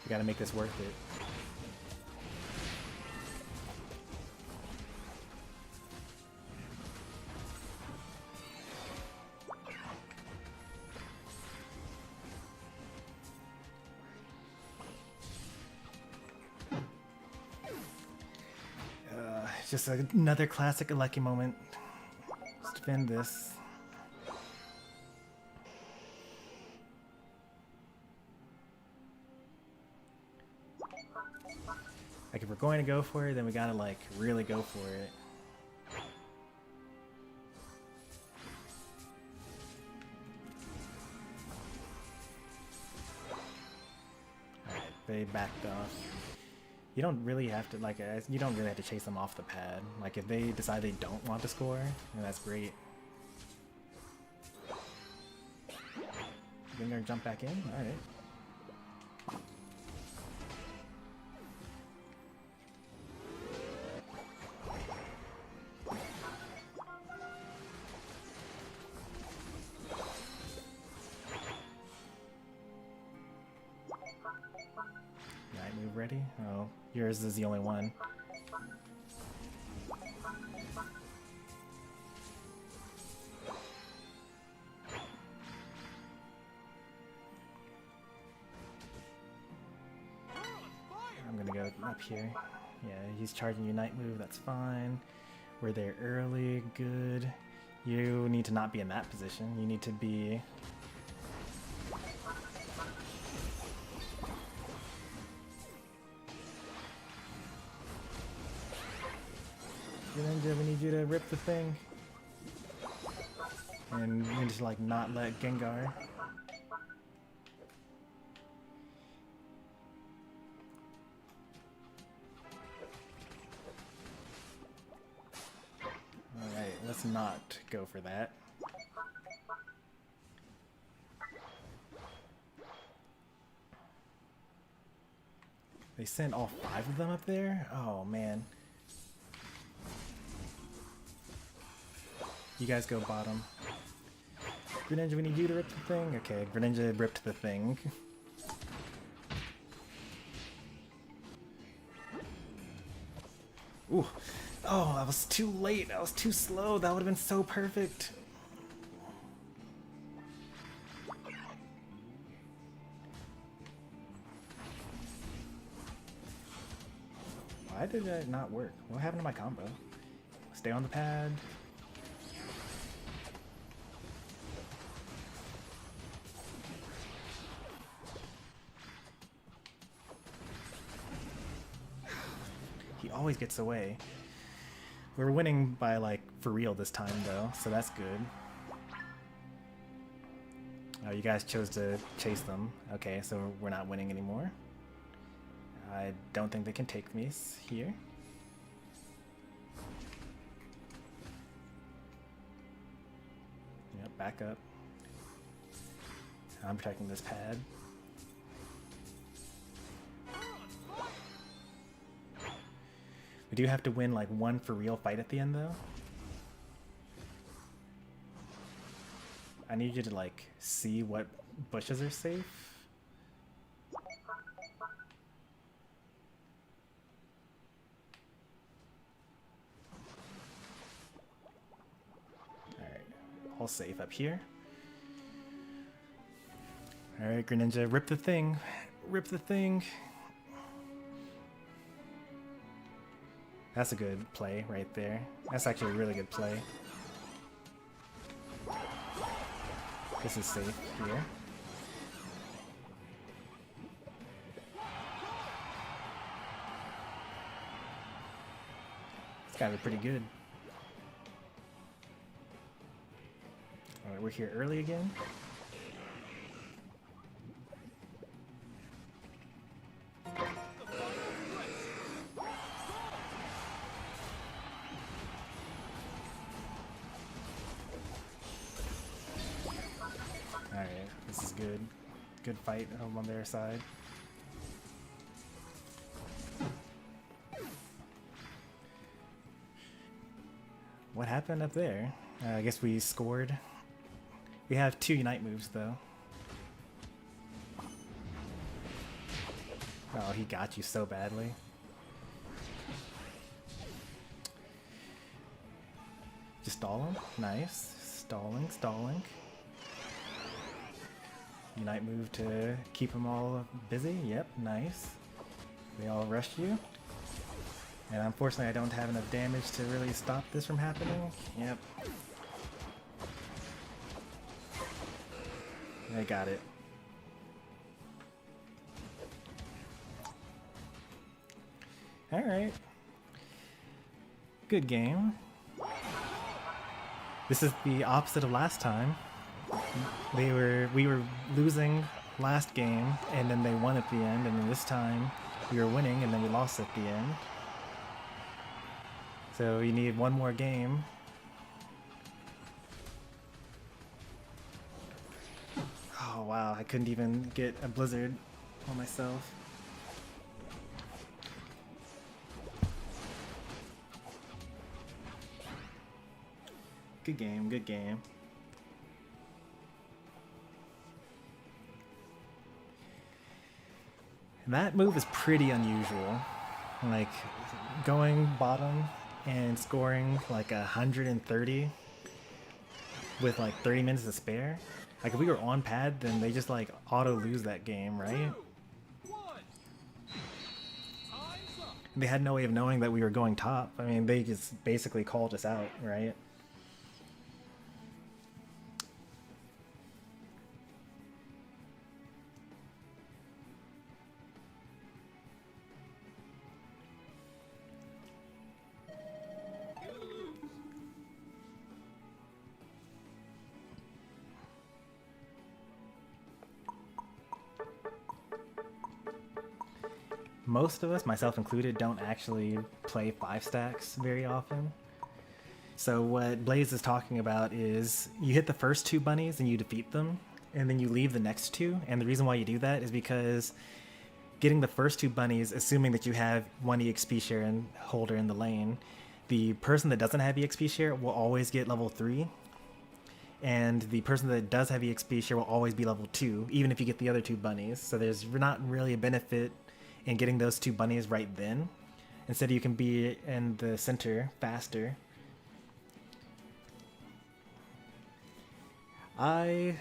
gotta make this worth it. Just another classic lucky moment. Just defend this. Like if we're going to go for it, then we gotta like really go for it. Alright, they backed off. You don't really have to you don't really have to chase them off the pad. Like if they decide they don't want to score, then that's great. You're gonna jump back in? Alright. Night move ready? Oh, yours is the only one. I'm gonna go up here. Yeah, he's charging you night move, that's fine. We're there early, good. You need to not be in that position. You need to be... Ninja, we need you to rip the thing. And you need to like not let Gengar. Alright, let's not go for that. They sent all 5 of them up there? Oh man. You guys go bottom. Greninja, we need you to rip the thing? Okay, Greninja ripped the thing. Ooh. Oh, I was too late. I was too slow. That would have been so perfect. Why did that not work? What happened to my combo? Stay on the pad. He always gets away. We're winning by like for real this time though, so that's good. Oh, you guys chose to chase them. Okay, so we're not winning anymore. I don't think they can take me here. Yep, back up. I'm protecting this pad. We do have to win like one for real fight at the end though. I need you to like see what bushes are safe. Alright, all safe up here. Alright, Greninja, rip the thing. Rip the thing. That's a good play right there. That's actually a really good play. This is safe here. It's gotta be pretty good. Alright, we're here early again. Alright, this is good. Good fight on their side. What happened up there? I guess we scored. We have 2 Unite moves though. Oh, he got you so badly. Just stall him. Nice. Stalling, stalling. Unite move to keep them all busy. Yep, nice. They all rushed you. And unfortunately I don't have enough damage to really stop this from happening. Yep. I got it. Alright. Good game. This is the opposite of last time. We were losing last game and then they won at the end, and then this time we were winning and then we lost at the end. So you need one more game. Oh wow, I couldn't even get a blizzard on myself. Good game, good game. That move is pretty unusual. Like, going bottom and scoring like 130 with like 30 minutes to spare. Like, if we were on pad, then they just like auto lose that game, right? They had no way of knowing that we were going top. I mean, they just basically called us out, right? Most of us, myself included, don't actually play 5 stacks very often. So what Blaze is talking about is you hit the first 2 bunnies and you defeat them, and then you leave the next 2. And the reason why you do that is because getting the first 2 bunnies, assuming that you have 1 EXP share and holder in the lane, the person that doesn't have EXP share will always get level 3. And the person that does have EXP share will always be level 2, even if you get the other 2 bunnies. So there's not really a benefit in getting those 2 bunnies right then. Instead, you can be in the center faster. I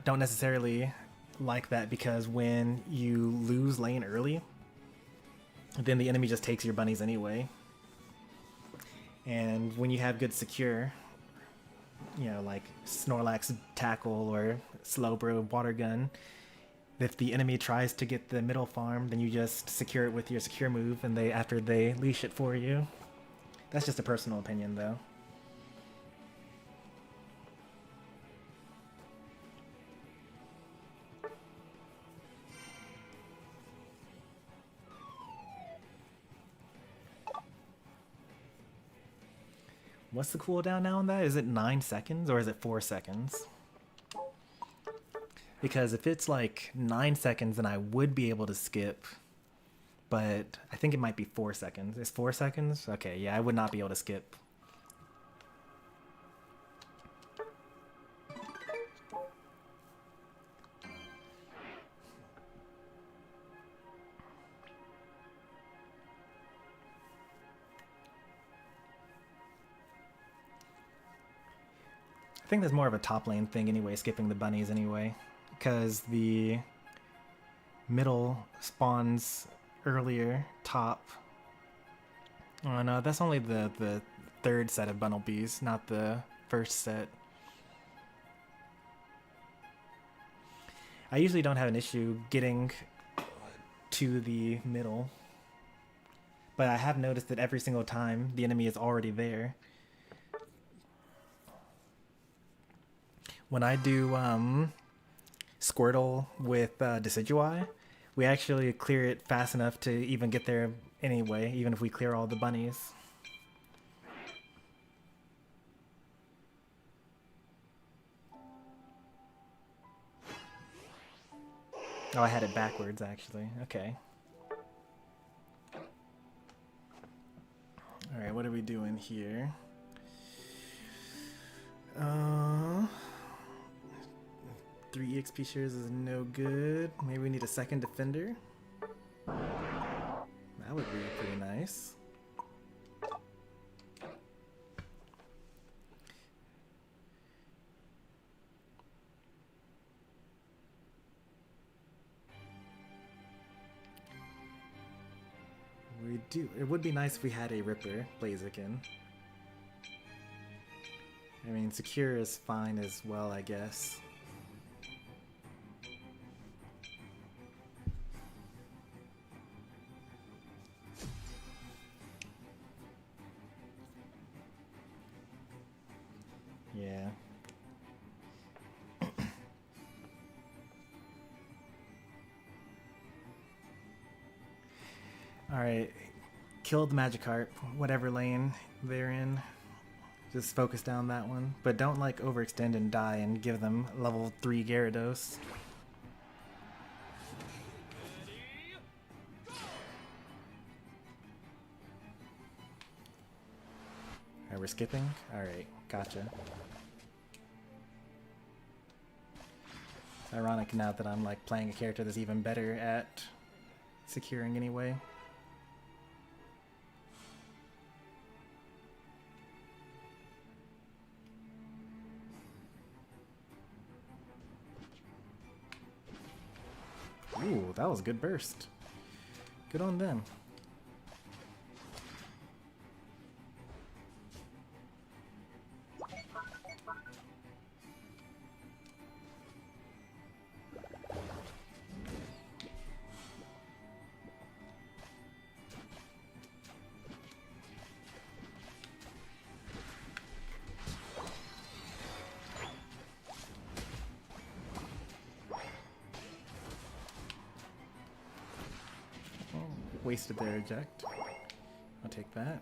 don't necessarily like that, because when you lose lane early, then the enemy just takes your bunnies anyway. And when you have good secure, you know, like Snorlax tackle or Slowbro water gun, if the enemy tries to get the middle farm, then you just secure it with your secure move, and after they leash it for you. That's just a personal opinion, though. What's the cooldown now on that? Is it 9 seconds or is it 4 seconds? Because if it's like 9 seconds, then I would be able to skip. But I think it might be 4 seconds. It's 4 seconds? Okay, yeah, I would not be able to skip. I think there's more of a top lane thing anyway, skipping the bunnies anyway. because the middle spawns earlier, top. Oh no, that's only the third set of bumblebees, not the first set. I usually don't have an issue getting to the middle, but I have noticed that every single time the enemy is already there. When I do Squirtle with Decidueye, we actually clear it fast enough to even get there anyway, even if we clear all the bunnies. Oh, I had it backwards, actually. Okay. Alright, what are we doing here? 3 EXP shares is no good. Maybe we need a second defender. That would be pretty nice. We do. It would be nice if we had a Ripper Blaziken. I mean, secure is fine as well, I guess. Yeah. Alright. Kill the Magikarp, whatever lane they're in. Just focus down that one. But don't like overextend and die and give them level 3 Gyarados. Alright, we're skipping? Alright, gotcha. It's ironic now that I'm like playing a character that's even better at securing anyway. Ooh, that was a good burst. Good on them. Wasted their eject. I'll take that.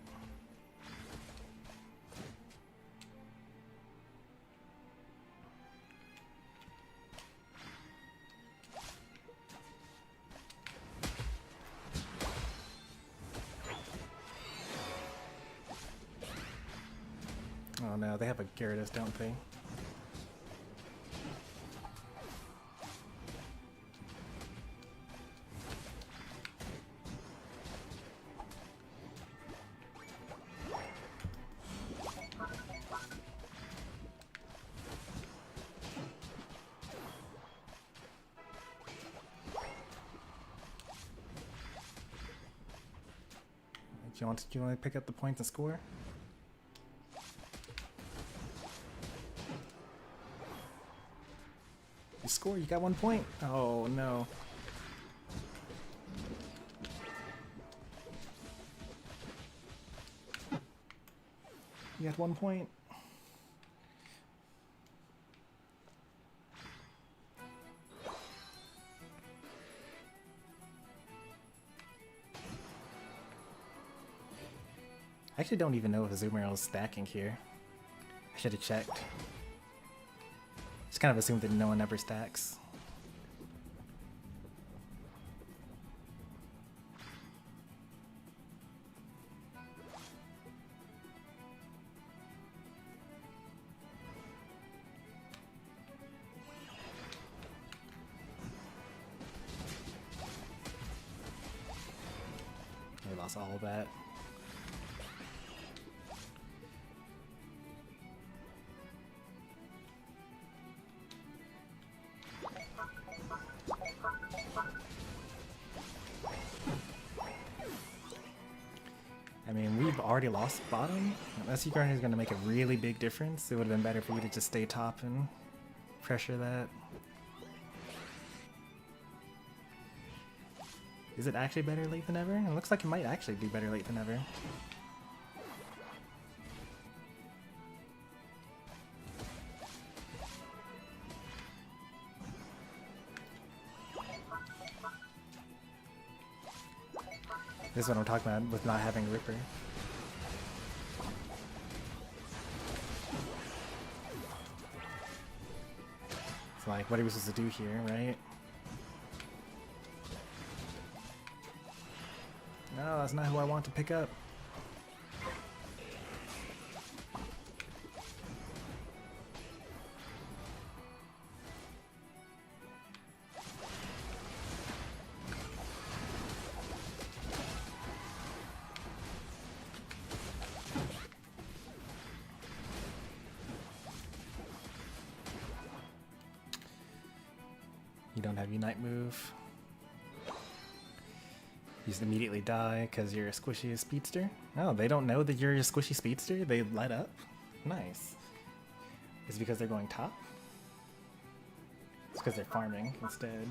Oh no, they have a Gyarados, don't they? Do you want to pick up the points and score? You score, you got 1 point. Oh no. You got 1 point. I actually don't even know if Azumarill is stacking here. I should have checked. Just kind of assumed that no one ever stacks. I lost all of that. I mean, we've already lost bottom. Unless you guys are going to make a really big difference, it would have been better for you to just stay top and pressure that. Is it actually better late than ever? It looks like it might actually be better late than ever. This is what I'm talking about with not having Ripper. It's like, what are we supposed to do here, right? No, that's not who I want to pick up. You don't have Unite move. You just immediately die because you're a squishy speedster? Oh, they don't know that you're a squishy speedster? They light up? Nice. Is it because they're going top? It's because they're farming instead.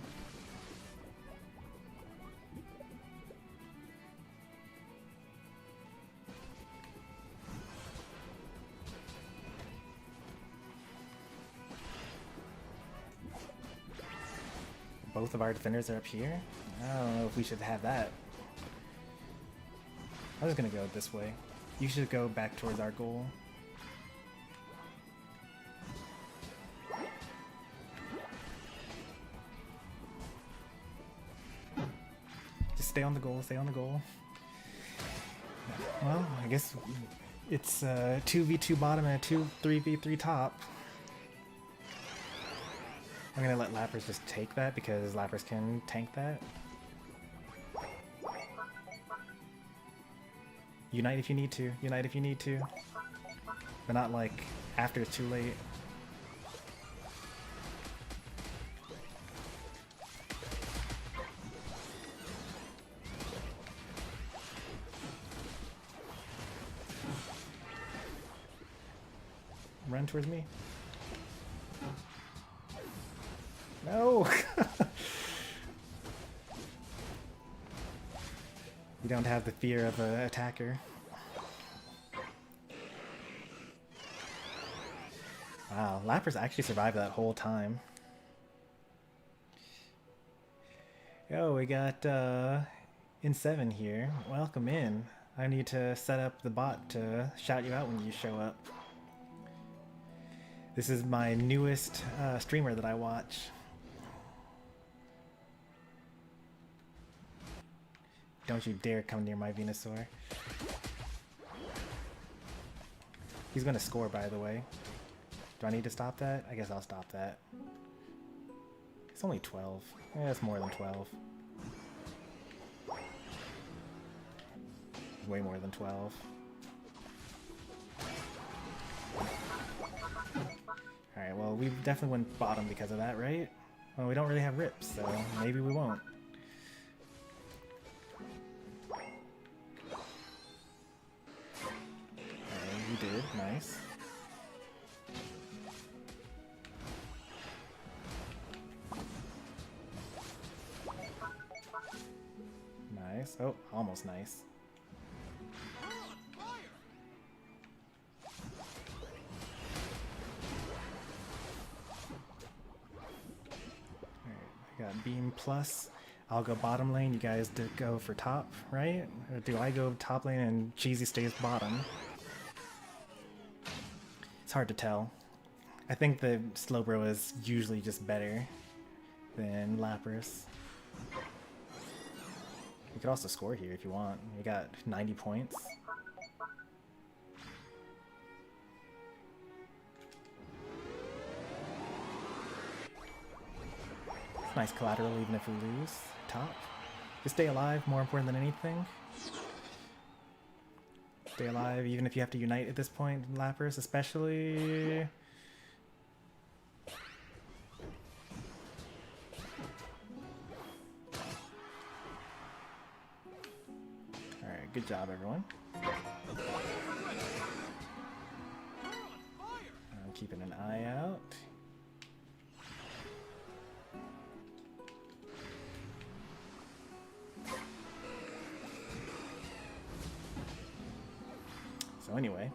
Both of our defenders are up here? I don't know if we should have that. I'm just gonna go this way. You should go back towards our goal. Just stay on the goal, stay on the goal. Well, I guess it's 2v2 bottom and a 3v3 top. I'm gonna let Lappers just take that because Lappers can tank that. Unite if you need to. Unite if you need to. But not like after it's too late. Run towards me. No! You don't have the fear of an attacker. Wow, Lappers actually survived that whole time. Yo, we got in 7 here. Welcome in. I need to set up the bot to shout you out when you show up. This is my newest streamer that I watch. Don't you dare come near my Venusaur. He's gonna score, by the way. Do I need to stop that? I guess I'll stop that. It's only 12. Yeah, it's more than 12. Way more than 12. Alright, well, we definitely went bottom because of that, right? Well, we don't really have rips, so maybe we won't. You did, nice. Nice. Oh, almost nice. Alright, I got beam plus. I'll go bottom lane, you guys did go for top, right? Or do I go top lane and Cheesy stays bottom? It's hard to tell. I think the Slowbro is usually just better than Lapras. You could also score here if you want. You got 90 points. It's nice collateral even if we lose. Top. Just stay alive, more important than anything. Stay alive, even if you have to unite at this point, Lapras especially. Alright, good job everyone. Keeping an eye out. So anyway.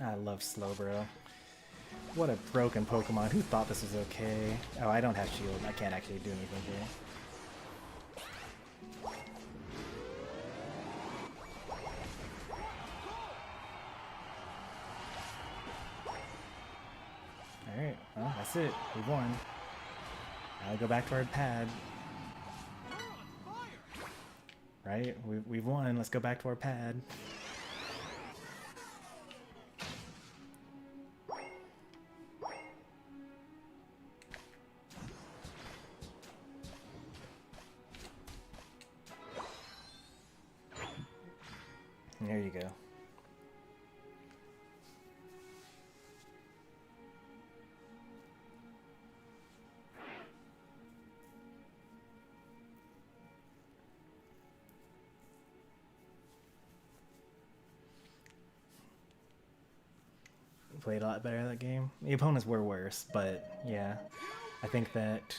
I love Slowbro. What a broken Pokemon. Who thought this was okay? Oh, I don't have shield. I can't actually do anything here. Alright, well, that's it. We won. I'll go back to our pad. Right? We've won. Let's go back to our pad. There you go. Played a lot better that game. The opponents were worse, but yeah, I think that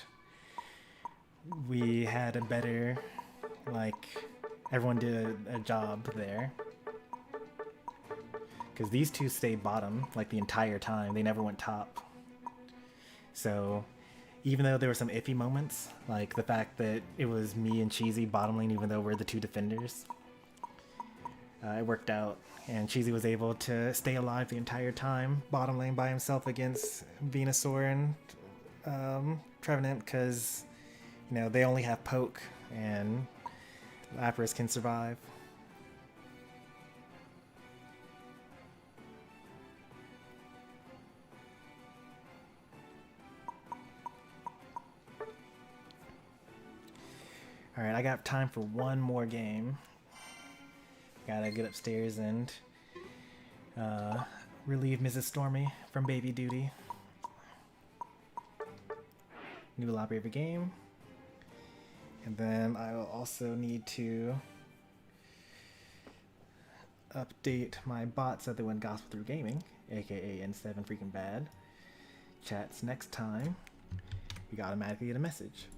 we had a better, like, everyone did a job there. Because these two stayed bottom, like, the entire time. They never went top. So, even though there were some iffy moments, like the fact that it was me and Cheesy bottom lane even though we're the two defenders, it worked out. And Cheesy was able to stay alive the entire time, bottom lane by himself against Venusaur and Trevenant, because, you know, they only have poke, and Lapras can survive. Alright, I got time for one more game. Gotta get upstairs and relieve Mrs. Stormy from baby duty. New lobby of a game. And then I will also need to update my bot so that when Gospel Through Gaming, aka N7 freaking bad, chats next time, we automatically get a message.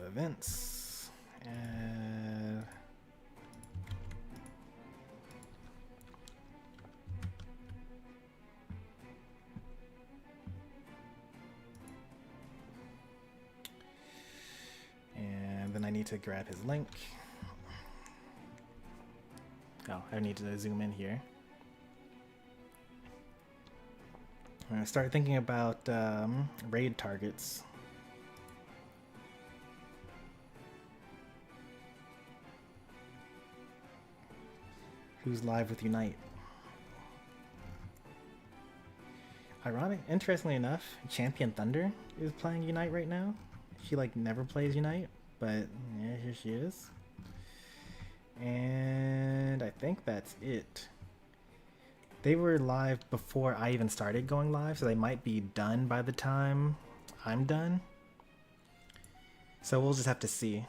Events, and then I need to grab his link. Oh, I need to zoom in here. I'm gonna start thinking about raid targets. Who's live with Unite? Interestingly enough, Champion Thunder is playing Unite right now. She like never plays Unite, but yeah, here she is. And I think that's it. They were live before I even started going live, so they might be done by the time I'm done. So we'll just have to see.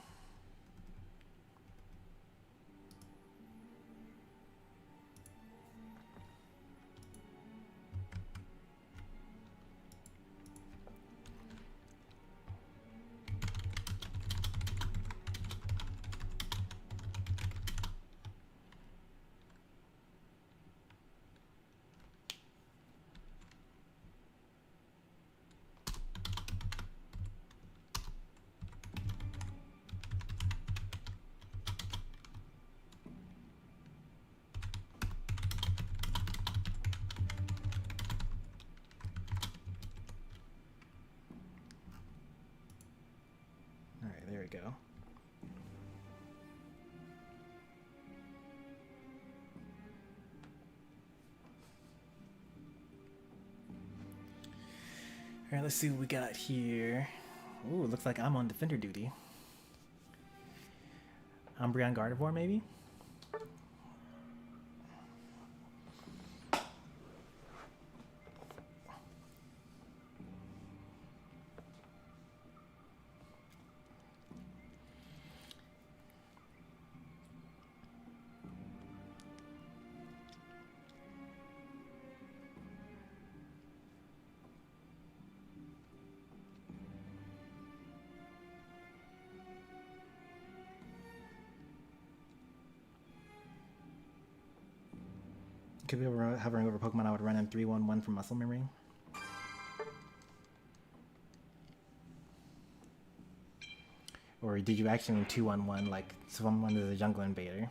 There we go. Alright, let's see what we got here. Ooh, looks like I'm on defender duty. Umbreon Gardevoir, maybe? Could we ever hovering over Pokemon, I would run in 3-1-1 from muscle memory. Or did you actually mean 2-1-1 like someone is a jungle invader?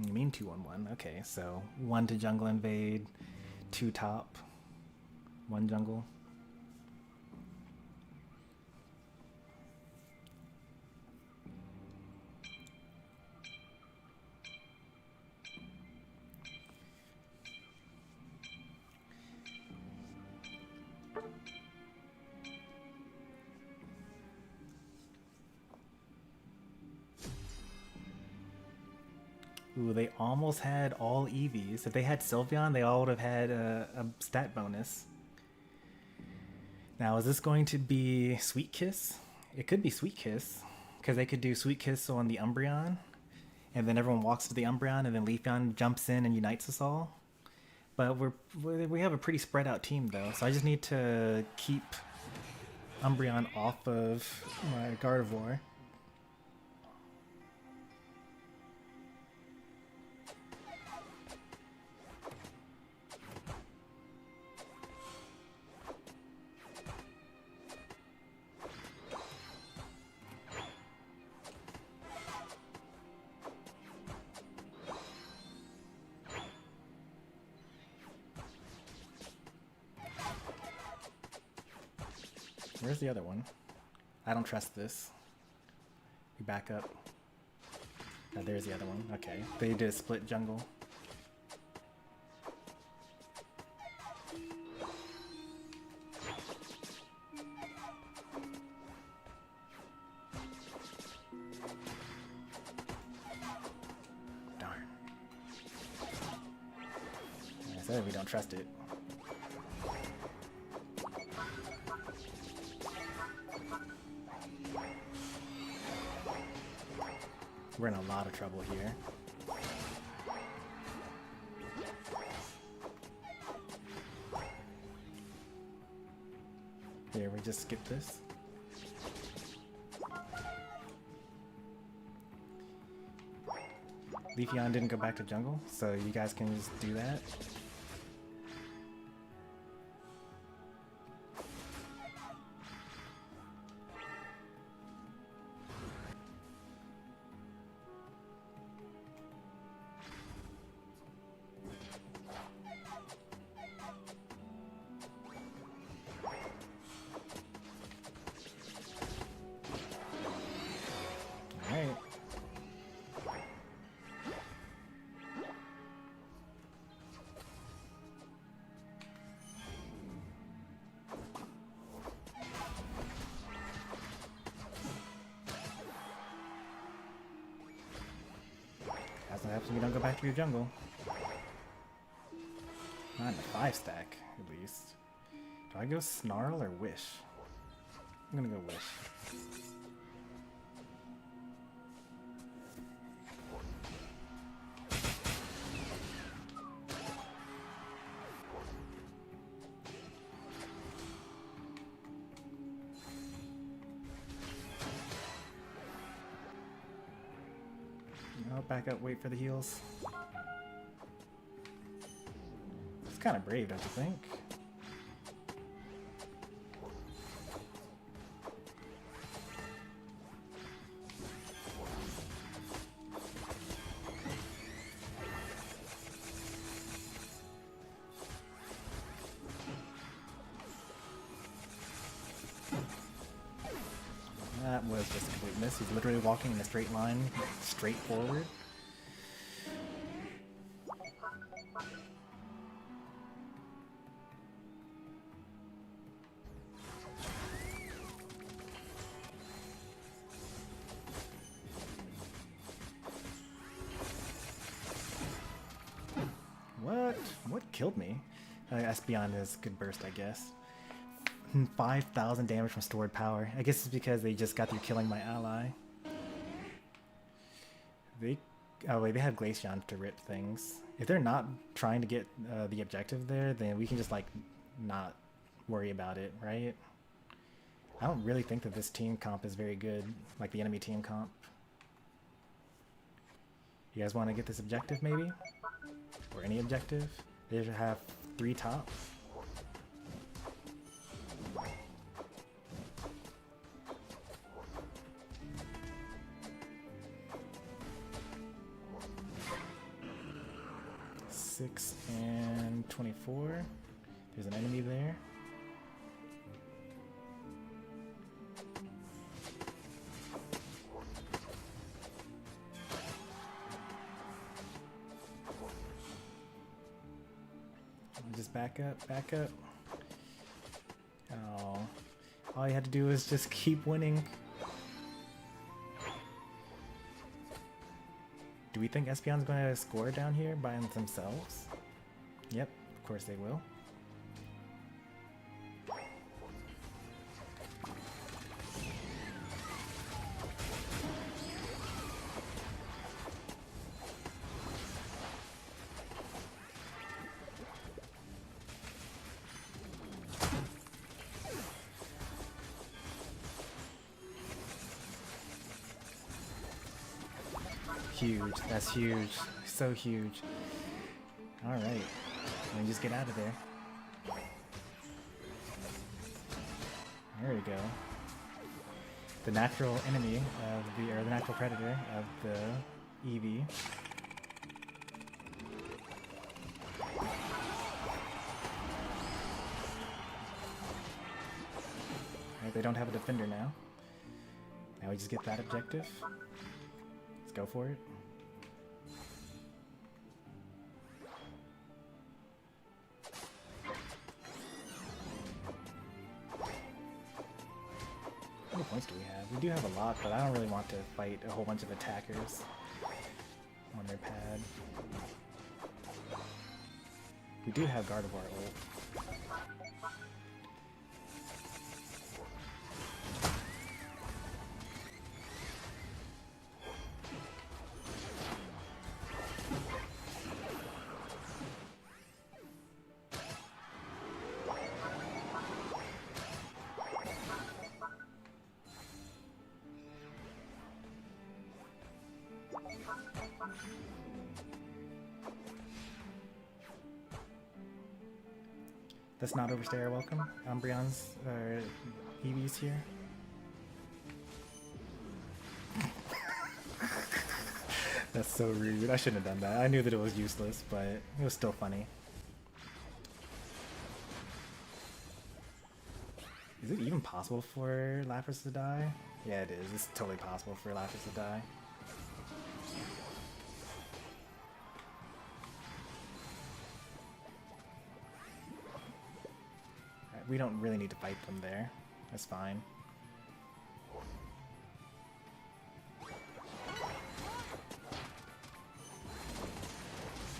You mean 2-1-1? Okay, so 1 to jungle invade, 2 top, 1 jungle. Ooh, they almost had all EVs. If they had Sylveon, they all would have had a stat bonus. Now, is this going to be Sweet Kiss? It could be Sweet Kiss, because they could do Sweet Kiss on the Umbreon, and then everyone walks to the Umbreon, and then Leafeon jumps in and unites us all. But we have a pretty spread out team, though, so I just need to keep Umbreon off of my Gardevoir. Where's the other one? I don't trust this. We back up. Oh, there's the other one. Okay. They did a split jungle. Darn. Like I said, we don't trust it. We're in a lot of trouble here. Here, we just skip this. Leafeon didn't go back to jungle, so you guys can just do that. That's what happens when you don't go back to your jungle. Not in a 5-stack, at least. Do I go Snarl or Wish? I'm gonna go Wish. I'll back up, wait for the heals. It's kind of brave, don't you think? goodness, he's literally walking in a straight line, straight forward. What killed me? Espeon is good burst, I guess. 5,000 damage from stored power. I guess it's because they just got through killing my ally. Oh wait, they have Glaceon to rip things. If they're not trying to get the objective there, then we can just like not worry about it, right? I don't really think that this team comp is very good, like the enemy team comp. You guys want to get this objective maybe? Or any objective? They should have 3 top. Six and 24. There's an enemy there. Just back up, back up. Oh, all you had to do is just keep winning. Do we think Espeon's going to score down here by themselves? Yep, of course they will. Huge. That's huge. So huge. Alright. Let me just get out of there. There we go. The natural enemy of the, or the natural predator of the Eevee. Alright, they don't have a defender now. Now we just get that objective. Let's go for it. How many points do we have? We do have a lot, but I don't really want to fight a whole bunch of attackers on their pad. We do have Gardevoir ult. That's not overstay our welcome. Umbreon's Eevee's here. That's so rude. I shouldn't have done that. I knew that it was useless, but it was still funny. Is it even possible for Lapras to die? Yeah, it is. It's totally possible for Lapras to die. We don't really need to fight them there. That's fine.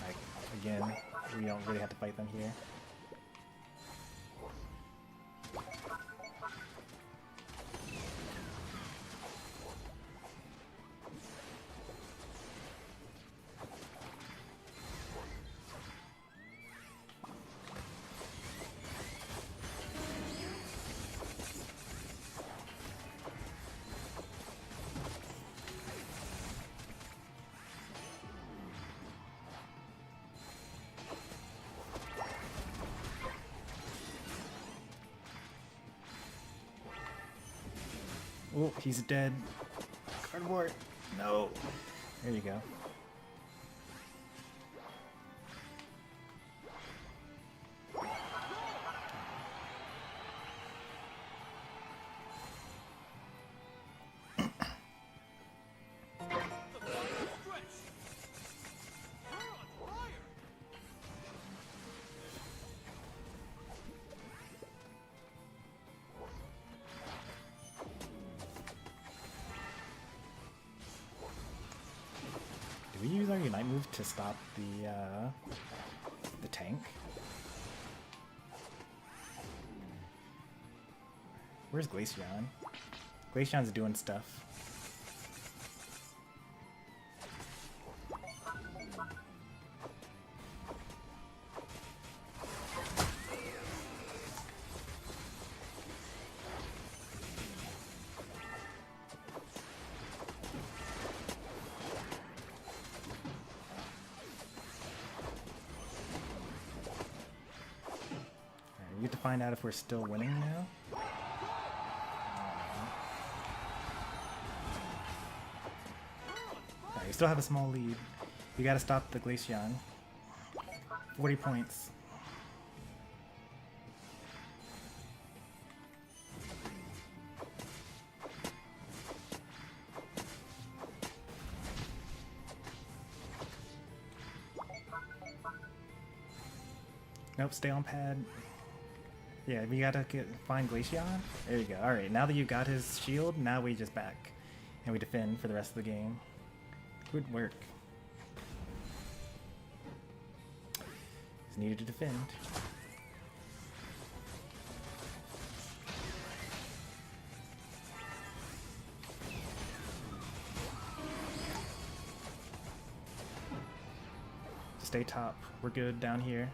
Like, again, we don't really have to fight them here. Oh, he's dead. Cardboard. No. There you go. we use our Unite move to stop the tank? Where's Glaceon? Glaceon's doing stuff. We get to find out if we're still winning now. Alright, we still have a small lead. We gotta stop the Glaceon. 40 points. Nope, stay on pad. Yeah, we gotta find Glaceon. There you go. Alright, now that you got his shield, now we just back. And we defend for the rest of the game. Good work. Just needed to defend. Stay top. We're good down here.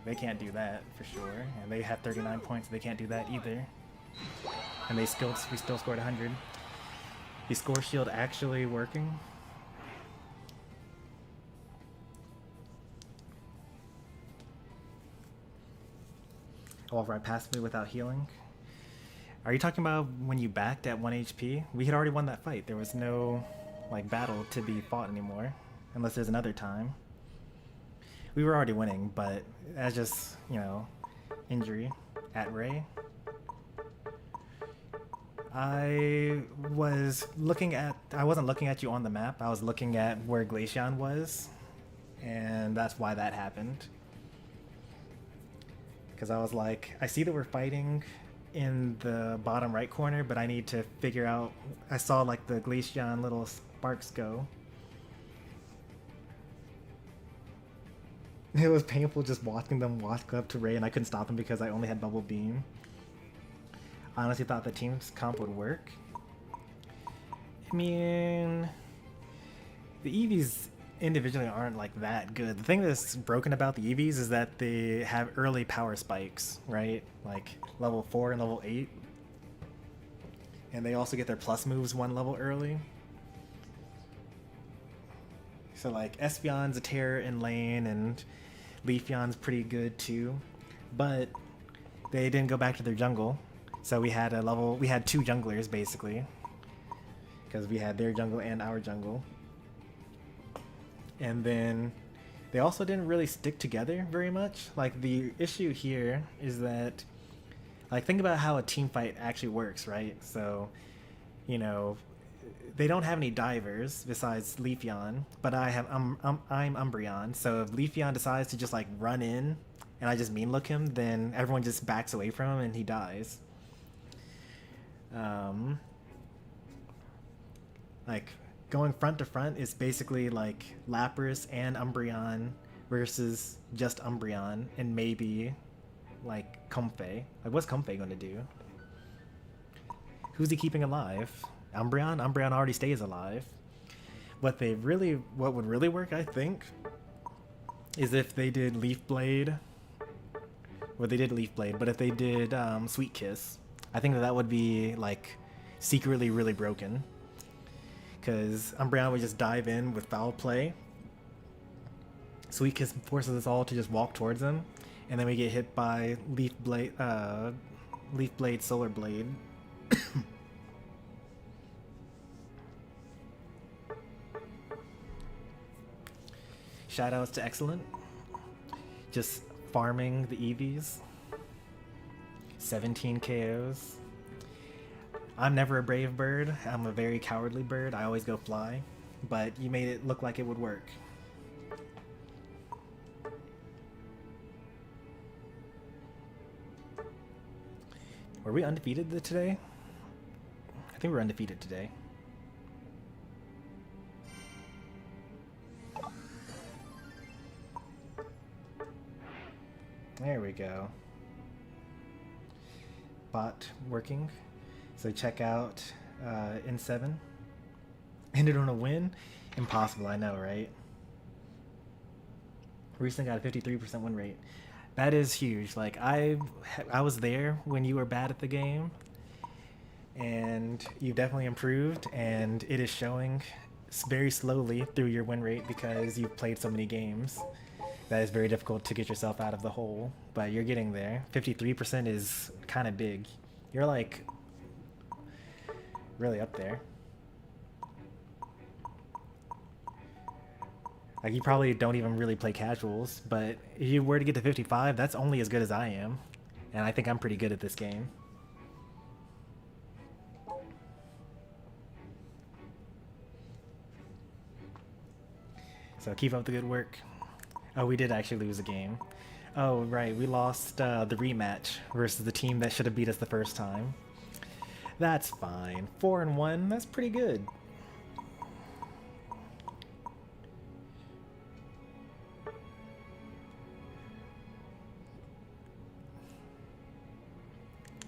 They can't do that for sure, and they have 39 points. They can't do that either, and we still scored 100. The score shield actually working. Oh, right past me without healing. Are you talking about when you backed at 1 HP? We had already won that fight. There was no like battle to be fought anymore, unless there's another time. We were already winning, but that's just, you know, injury at Ray. I wasn't looking at you on the map. I was looking at where Glaceon was, and that's why that happened. Because I was like, I see that we're fighting in the bottom right corner, but I need to figure out. I saw like the Glaceon little sparks go. It was painful just watching them walk up to Ray, and I couldn't stop them because I only had Bubble Beam. I honestly thought the team's comp would work. I mean, the Eevees individually aren't like that good. The thing that's broken about the Eevees is that they have early power spikes, right? Like level 4 and level 8. And they also get their plus moves 1 level early. So like Espeon's a terror in lane, and Leafeon's pretty good too, but they didn't go back to their jungle. So we had 2 junglers basically, because we had their jungle and our jungle. And then they also didn't really stick together very much. Like the issue here is that, like, think about how a team fight actually works, right? So, you know, they don't have any divers besides Leafeon, but I'm Umbreon. So if Leafeon decides to just like run in, and I just mean look him, then everyone just backs away from him and he dies. Like going front to front is basically like Lapras and Umbreon versus just Umbreon and maybe like Comfey. Like what's Comfey going to do? Who's he keeping alive? Umbreon? Umbreon already stays alive. What would really work, I think, is if they did Leaf Blade. Well, they did Leaf Blade, but if they did Sweet Kiss, I think that would be like secretly really broken. Because Umbreon would just dive in with Foul Play. Sweet Kiss forces us all to just walk towards him, and then we get hit by Leaf Blade, Solar Blade. Shoutouts to Excellent. Just farming the Eevees. 17 KOs. I'm never a brave bird. I'm a very cowardly bird. I always go fly. But you made it look like it would work. Were we undefeated today? I think we're undefeated today. There we go. Bot working. So check out N7. Ended on a win? Impossible, I know, right? Recently got a 53% win rate. That is huge. Like, I was there when you were bad at the game, and you've definitely improved, and it is showing very slowly through your win rate because you've played so many games. That is very difficult to get yourself out of the hole, but you're getting there. 53% is kind of big. You're like really up there. Like, you probably don't even really play casuals, but if you were to get to 55, that's only as good as I am. And I think I'm pretty good at this game. So keep up the good work. Oh, we did actually lose a game. Oh, right, we lost the rematch versus the team that should have beat us the first time. That's fine. 4-1, that's pretty good.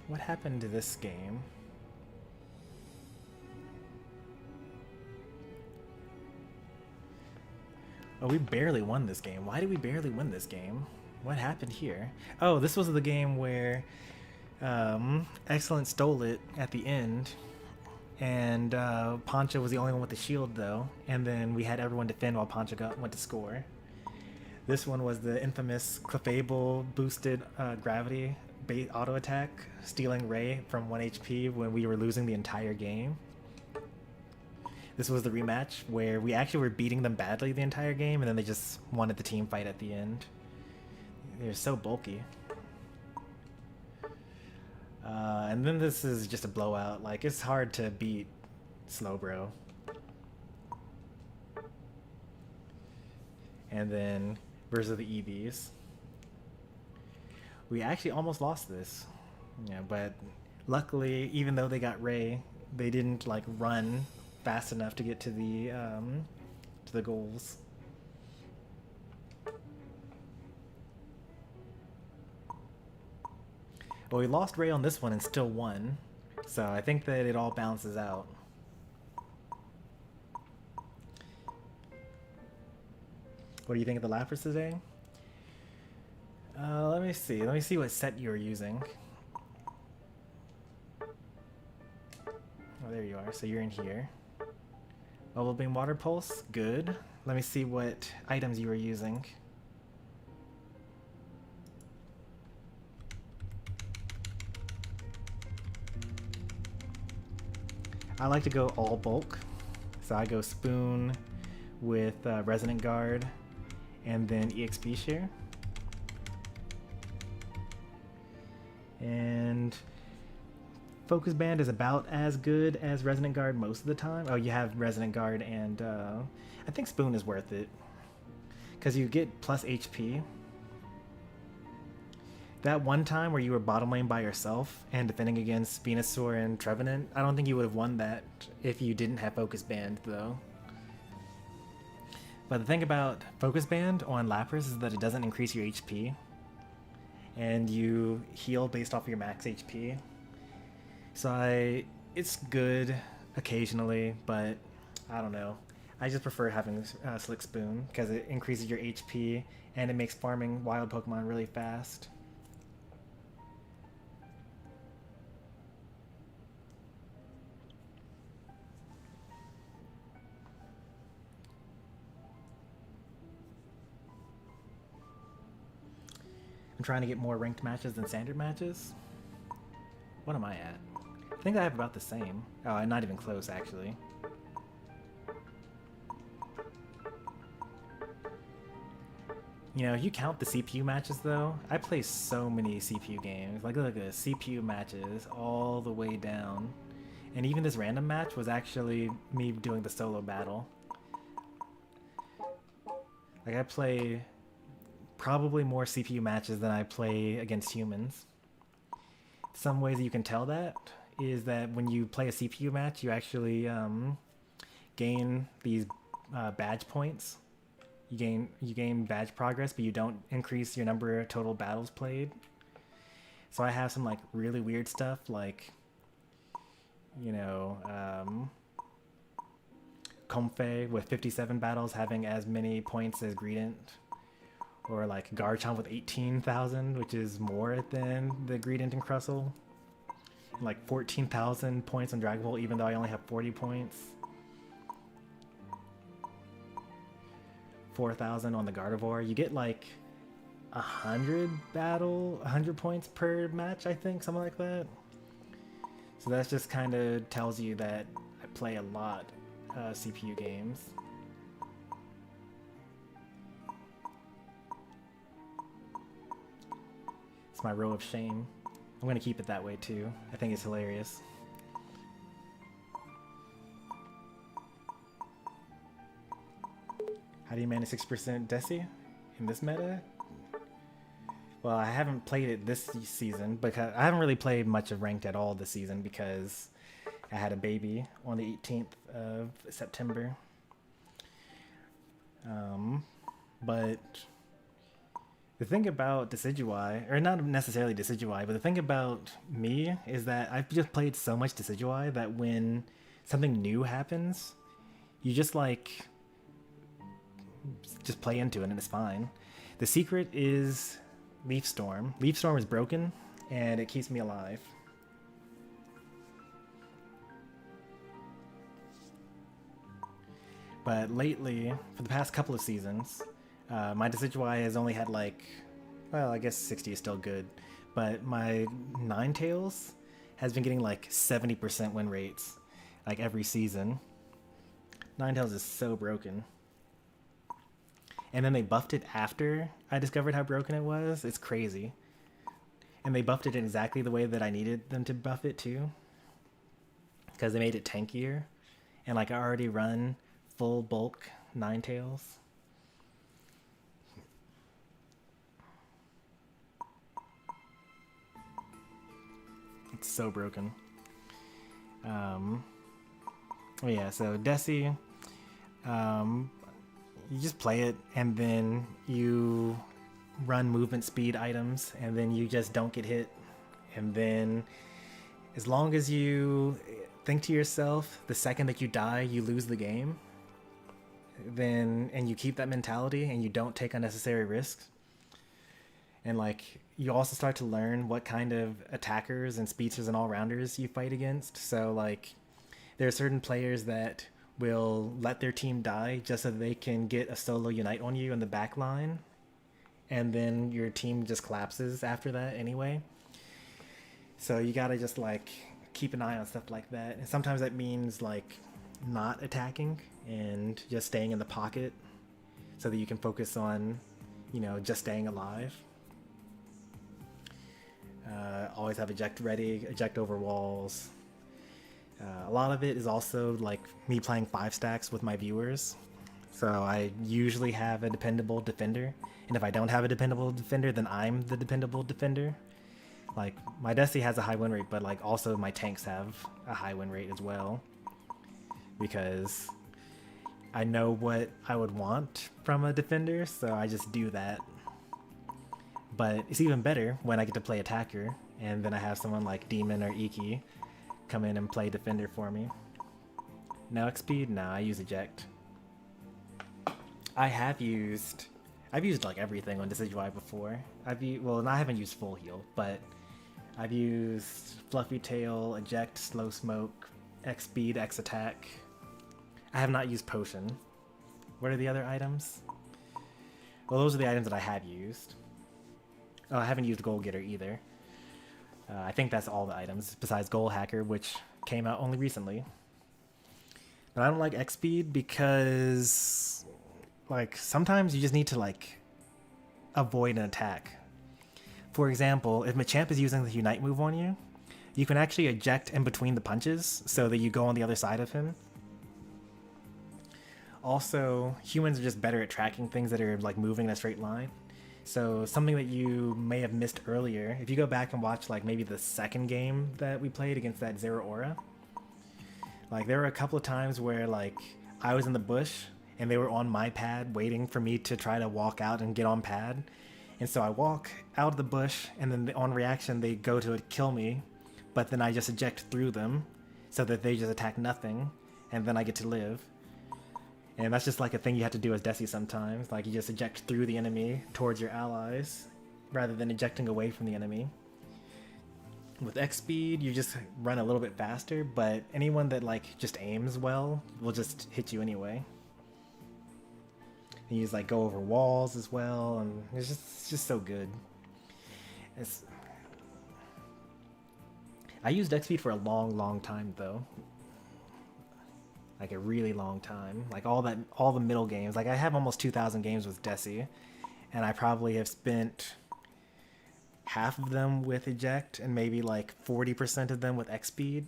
What happened to this game? Oh, we barely won this game. Why did we barely win this game? What happened here? Oh, this was the game where Excellent stole it at the end, and Poncho was the only one with the shield though, and then we had everyone defend while Poncho went to score. This one was the infamous Clefable boosted gravity bait auto attack, stealing Ray from 1 HP when we were losing the entire game. This was the rematch where we actually were beating them badly the entire game, and then they just wanted the team fight at the end. They're so bulky. And then this is just a blowout. Like, it's hard to beat Slowbro. And then versus the EVs. We actually almost lost this. Yeah, but luckily, even though they got Ray, they didn't like run fast enough to get to the goals. Well, we lost Ray on this one and still won, so I think that it all balances out. What do you think of the Lapras today? Let me see. Let me see what set you're using. Oh, there you are. So you're in here. Bubble Beam Water Pulse. Good. Let me see what items you were using. I like to go all bulk. So I go Spoon with Resonant Guard and then EXP Share. And Focus Band is about as good as Resonant Guard most of the time. Oh, you have Resonant Guard, and I think Spoon is worth it because you get plus HP. That one time where you were bottom lane by yourself and defending against Venusaur and Trevenant, I don't think you would have won that if you didn't have Focus Band, though. But the thing about Focus Band on Lapras is that it doesn't increase your HP, and you heal based off your max HP. So it's good occasionally, but I don't know. I just prefer having Slick Spoon because it increases your HP and it makes farming wild Pokemon really fast. I'm trying to get more ranked matches than standard matches. What am I at? I think I have about the same. Oh, I'm not even close, actually. You know, if you count the CPU matches, though, I play so many CPU games. Like, look at this, CPU matches all the way down. And even this random match was actually me doing the solo battle. Like, I play probably more CPU matches than I play against humans. Some ways you can tell that is that when you play a CPU match, you actually gain these badge points. You gain badge progress, but you don't increase your number of total battles played. So I have some like really weird stuff, like, you know, Comfey with 57 battles having as many points as Greedent, or like Garchomp with 18,000, which is more than the Greedent and Crustle. And like 14,000 points on Dragon Ball, even though I only have 40 points. 4,000 on the Gardevoir. You get like 100 points per match, I think, something like that. So that just kind of tells you that I play a lot CPU games. It's my row of shame. I'm gonna keep it that way too. I think it's hilarious. How do you manage 6% Deci in this meta? Well, I haven't played it this season because I haven't really played much of ranked at all this season because I had a baby on the 18th of September. But the thing about Decidueye, or not necessarily Decidueye, but the thing about me is that I've just played so much Decidueye that when something new happens, you just play into it and it's fine. The secret is Leaf Storm. Leaf Storm is broken and it keeps me alive. But lately, for the past couple of seasons, my Decidueye has only had like, well, I guess 60 is still good, but my Ninetales has been getting like 70% win rates like every season. Ninetales is so broken. And then they buffed it after I discovered how broken it was. It's crazy. And they buffed it in exactly the way that I needed them to buff it too. Because they made it tankier. And like I already run full bulk Ninetales. It's so broken. Yeah, so Deci, you just play it and then you run movement speed items and then you just don't get hit. And then as long as you think to yourself, the second that you die, you lose the game, then, and you keep that mentality and you don't take unnecessary risks. And like, you also start to learn what kind of attackers and speedsters and all-rounders you fight against. So like, there are certain players that will let their team die just so they can get a solo unite on you in the back line, and then your team just collapses after that anyway. So you gotta just like keep an eye on stuff like that, and sometimes that means like not attacking and just staying in the pocket so that you can focus on, you know, just staying alive. Always have eject ready, eject over walls. A lot of it is also like me playing 5 stacks with my viewers. So I usually have a dependable defender. And if I don't have a dependable defender, then I'm the dependable defender. Like my Deci has a high win rate, but like also my tanks have a high win rate as well. Because I know what I would want from a defender, so I just do that. But it's even better when I get to play attacker, and then I have someone like Demon or Iki come in and play defender for me. No X speed? No, I use eject. I've used like everything on Decidueye before. Well, I haven't used full heal, but I've used Fluffy Tail, eject, slow smoke, X speed, X attack. I have not used potion. What are the other items? Well, those are the items that I have used. Oh, I haven't used Goal Getter either. I think that's all the items, besides Goal Hacker, which came out only recently. But I don't like X speed because, like, sometimes you just need to, like, avoid an attack. For example, if Machamp is using the Unite move on you, you can actually eject in between the punches so that you go on the other side of him. Also, humans are just better at tracking things that are, like, moving in a straight line. So something that you may have missed earlier, if you go back and watch like maybe the second game that we played against that Zero Aura, like there were a couple of times where like I was in the bush and they were on my pad waiting for me to try to walk out and get on pad. And so I walk out of the bush and then on reaction they go to kill me, but then I just eject through them so that they just attack nothing and then I get to live. And that's just like a thing you have to do as Desi sometimes. Like you just eject through the enemy towards your allies rather than ejecting away from the enemy. With X speed, you just run a little bit faster, but anyone that like just aims well will just hit you anyway. And you just like go over walls as well, and it's just so good. I used X speed for a long time though. Like a really long time. Like all the middle games. Like I have almost 2,000 games with Desi, and I probably have spent half of them with eject and maybe like 40% of them with X speed.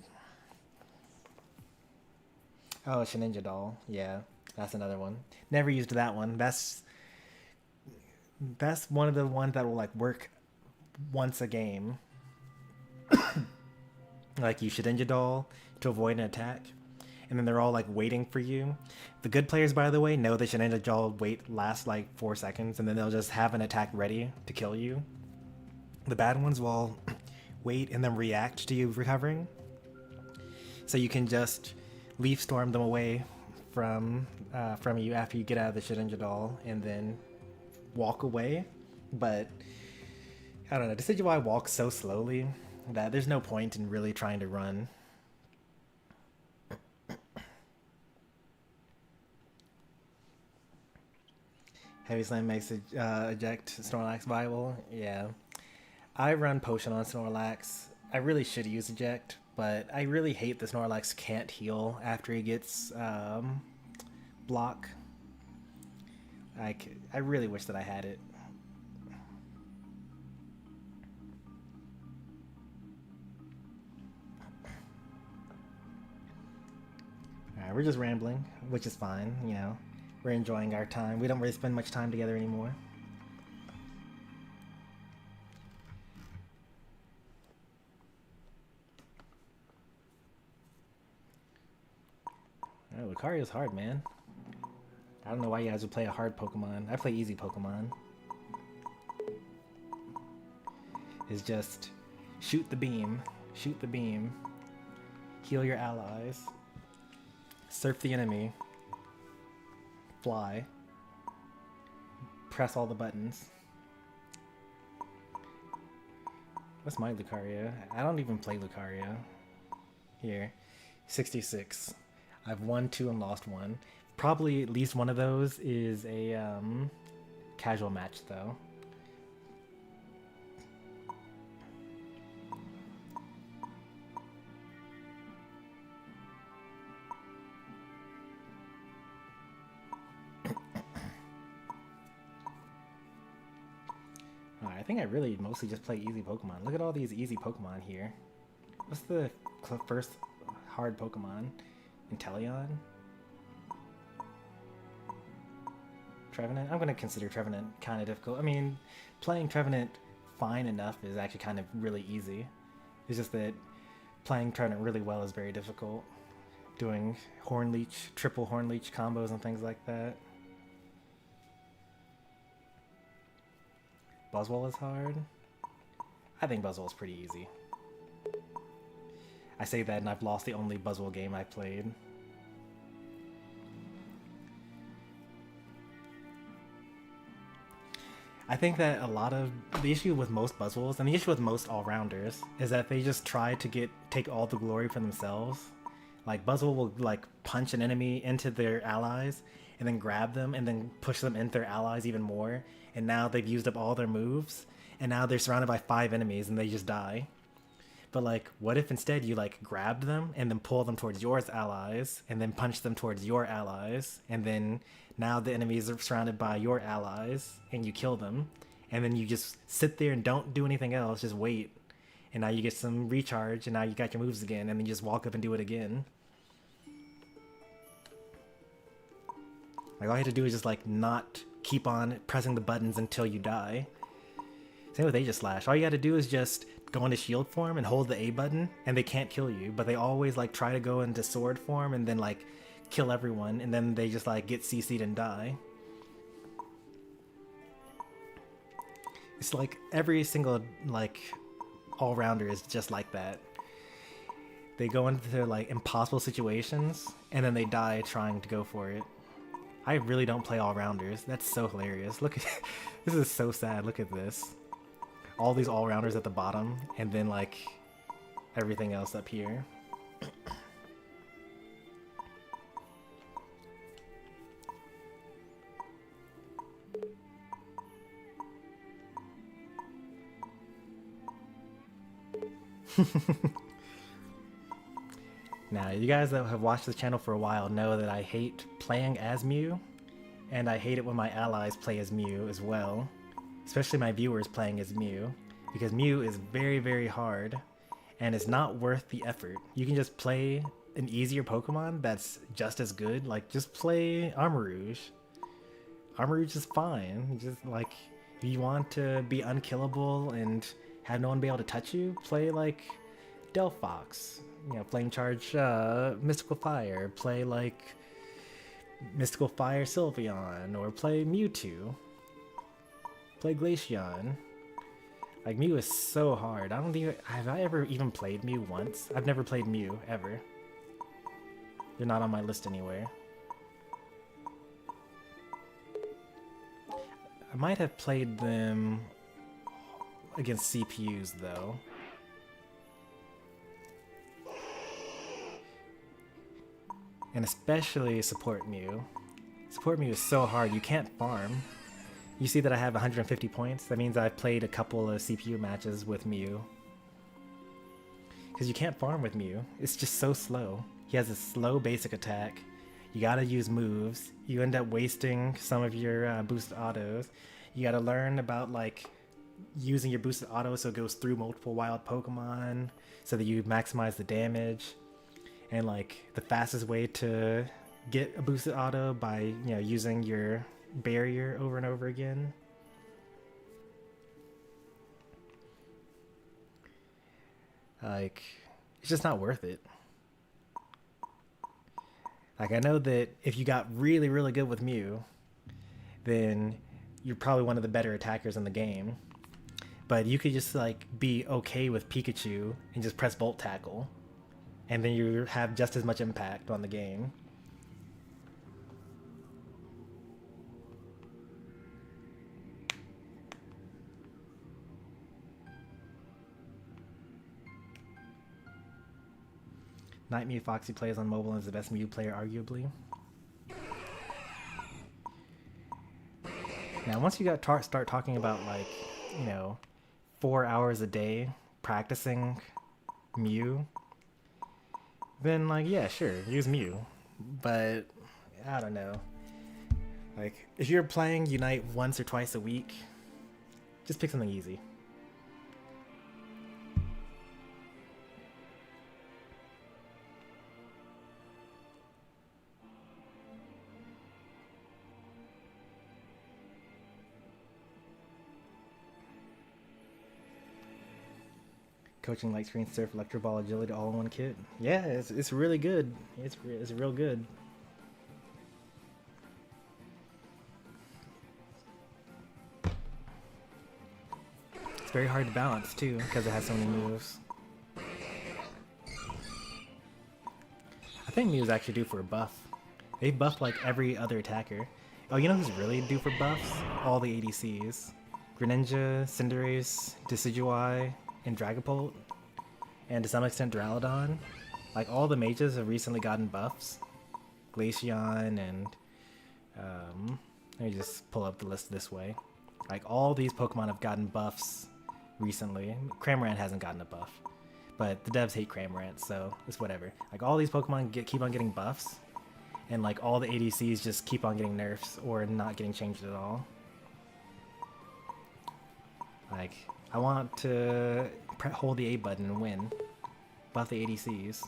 Oh, Sheninja Doll. Yeah, that's another one. Never used that one. That's one of the ones that will like work once a game. Like you Sheninja Doll to avoid an attack. And then they're all like waiting for you. The good players, by the way, know the Sheninja Doll wait lasts like 4 seconds, and then they'll just have an attack ready to kill you. The bad ones will wait and then react to you recovering. So you can just leaf storm them away from you after you get out of the Sheninja Doll and then walk away. But I don't know, Decidueye walks so slowly that there's no point in really trying to run. Heavy Slam makes eject Snorlax viable. Yeah. I run Potion on Snorlax. I really should use eject, but I really hate the Snorlax can't heal after he gets block. I really wish that I had it. Alright, we're just rambling, which is fine, you know. We're enjoying our time. We don't really spend much time together anymore. Oh, Lucario's hard, man. I don't know why you guys would play a hard Pokemon. I play easy Pokemon. It's just shoot the beam, heal your allies, surf the enemy, fly, press all the buttons. What's my Lucario? I don't even play Lucario. Here, 66. I've won 2 and lost 1. Probably at least one of those is a casual match though. I think I really mostly just play easy Pokemon. Look at all these easy Pokemon here. What's the first hard Pokemon? Inteleon? Trevenant? I'm going to consider Trevenant kind of difficult. I mean, playing Trevenant fine enough is actually kind of really easy. It's just that playing Trevenant really well is very difficult. Doing Hornleech, triple Hornleech combos and things like that. Buzzwole is hard. I think Buzzwole is pretty easy. I say that and I've lost the only Buzzwole game I played. I think that a lot of the issue with most Buzzwoles, and the issue with most all-rounders, is that they just try to take all the glory for themselves. Like Buzzwole will like punch an enemy into their allies and then grab them and then push them into their allies even more. And now they've used up all their moves, and now they're surrounded by 5 enemies and they just die. But like, what if instead you like grabbed them and then pull them towards your allies and then punch them towards your allies, and then now the enemies are surrounded by your allies and you kill them, and then you just sit there and don't do anything else, just wait. And now you get some recharge, and now you got your moves again, and then you just walk up and do it again. Like all you have to do is just like not keep on pressing the buttons until you die. Same with Aegis Slash. All you gotta do is just go into shield form and hold the A button, and they can't kill you, but they always like try to go into sword form and then like kill everyone, and then they just like get CC'd and die. It's like every single like all-rounder is just like that. They go into like impossible situations and then they die trying to go for it. I really don't play all-rounders. That's so hilarious. Look at this is so sad. Look at this. All these all-rounders at the bottom and then like everything else up here. Now, you guys that have watched this channel for a while know that I hate playing as Mew, and I hate it when my allies play as Mew as well, especially my viewers playing as Mew, because Mew is very, very hard, and it's not worth the effort. You can just play an easier Pokemon that's just as good, like just play Armarouge. Armarouge is fine, just like, if you want to be unkillable and have no one be able to touch you, play like Delphox. You know, Flame Charge Mystical Fire, play like Mystical Fire Sylveon, or play Mewtwo. Play Glaceon. Like, Mew is so hard. I don't think, have I ever even played Mew once? I've never played Mew, ever. They're not on my list anywhere. I might have played them against CPUs, though. And especially Support Mew. Support Mew is so hard, you can't farm. You see that I have 150 points? That means I've played a couple of CPU matches with Mew. Because you can't farm with Mew. It's just so slow. He has a slow basic attack. You gotta use moves. You end up wasting some of your boosted autos. You gotta learn about like using your boosted auto so it goes through multiple wild Pokemon so that you maximize the damage. And like the fastest way to get a boosted auto by, you know, using your barrier over and over again. Like, it's just not worth it. Like, I know that if you got really, really good with Mew, then you're probably one of the better attackers in the game. But you could just like be okay with Pikachu and just press Volt Tackle. And then you have just as much impact on the game. Night Mew Foxy plays on mobile and is the best Mew player, arguably. Now, once you start talking about, like, you know, 4 hours a day practicing Mew, then, like, yeah, sure, use Mew. But, I don't know. Like, if you're playing Unite once or twice a week, just pick something easy. Coaching Light Screen Surf Electro Ball Agility all in one kit. Yeah, it's really good. It's real good. It's very hard to balance too because it has so many moves. I think Mew's actually due for a buff. They buffed like every other attacker. Oh, you know who's really due for buffs? All the ADCs. Greninja, Cinderace, Decidueye, and Dragapult, and to some extent Duraludon. Like, all the mages have recently gotten buffs. Glaceon and let me just pull up the list this way. Like, all these Pokemon have gotten buffs recently. Cramorant hasn't gotten a buff, but the devs hate Cramorant, so it's whatever. Like, all these Pokemon keep on getting buffs, and like all the ADCs just keep on getting nerfs or not getting changed at all. Like, I want to hold the A button and win. Buff the ADCs.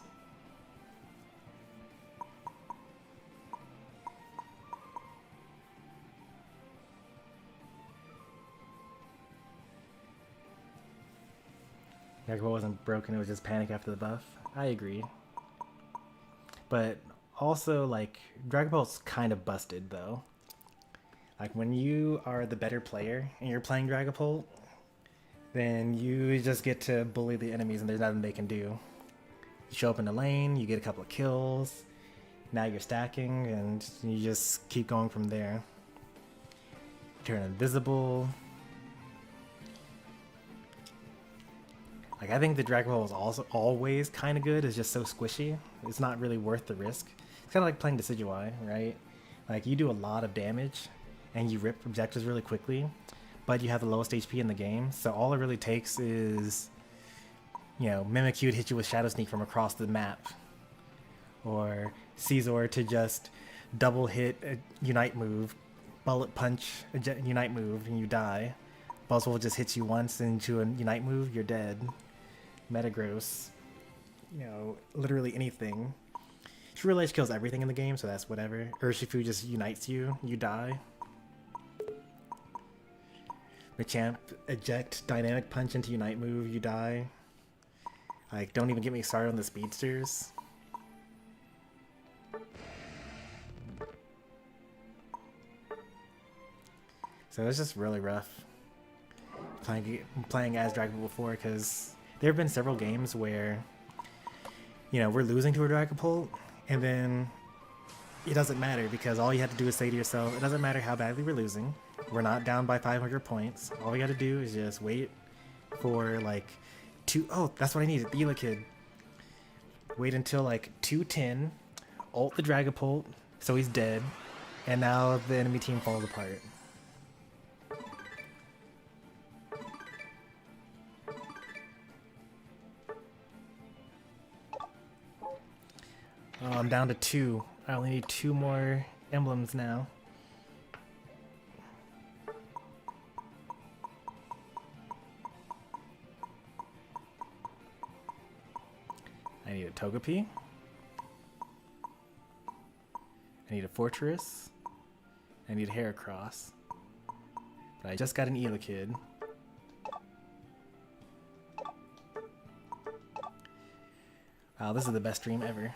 Dragon Ball wasn't broken, it was just panic after the buff. I agree. But also, like, Dragon Ball's kind of busted, though. Like, when you are the better player and you're playing Dragon Ball, then you just get to bully the enemies and there's nothing they can do. You show up in the lane, you get a couple of kills, now you're stacking, and you just keep going from there. Turn invisible. Like, I think the Dragon Ball is also always kind of good. It's just so squishy. It's not really worth the risk. It's kind of like playing Decidueye, right? Like, you do a lot of damage, and you rip objectives really quickly, but you have the lowest HP in the game, so all it really takes is, you know, Mimikyu to hit you with Shadow Sneak from across the map, or Caesar to just double hit a Unite move, bullet punch a Unite move, and you die. Buzzwole just hits you once into a Unite move, you're dead. Metagross, you know, literally anything. True Edge kills everything in the game, so that's whatever. Urshifu just unites you, you die. Machamp eject Dynamic Punch into Unite move, you die. Like, don't even get me started on the speedsters. So it's just really rough playing as Dragon Ball before, because there have been several games where, you know, we're losing to a Dragon Ball, and then it doesn't matter because all you have to do is say to yourself, it doesn't matter how badly we're losing. We're not down by 500 points. All we got to do is just wait for like oh, that's what I needed, the Ela Kid. Wait until like 210, ult the Dragapult, so he's dead, and now the enemy team falls apart. Oh, I'm down to 2. I only need 2 more emblems now. I need a Togepi. I need a Fortress. I need a Heracross. But I just got an Ela Kid. Wow, this is the best stream ever.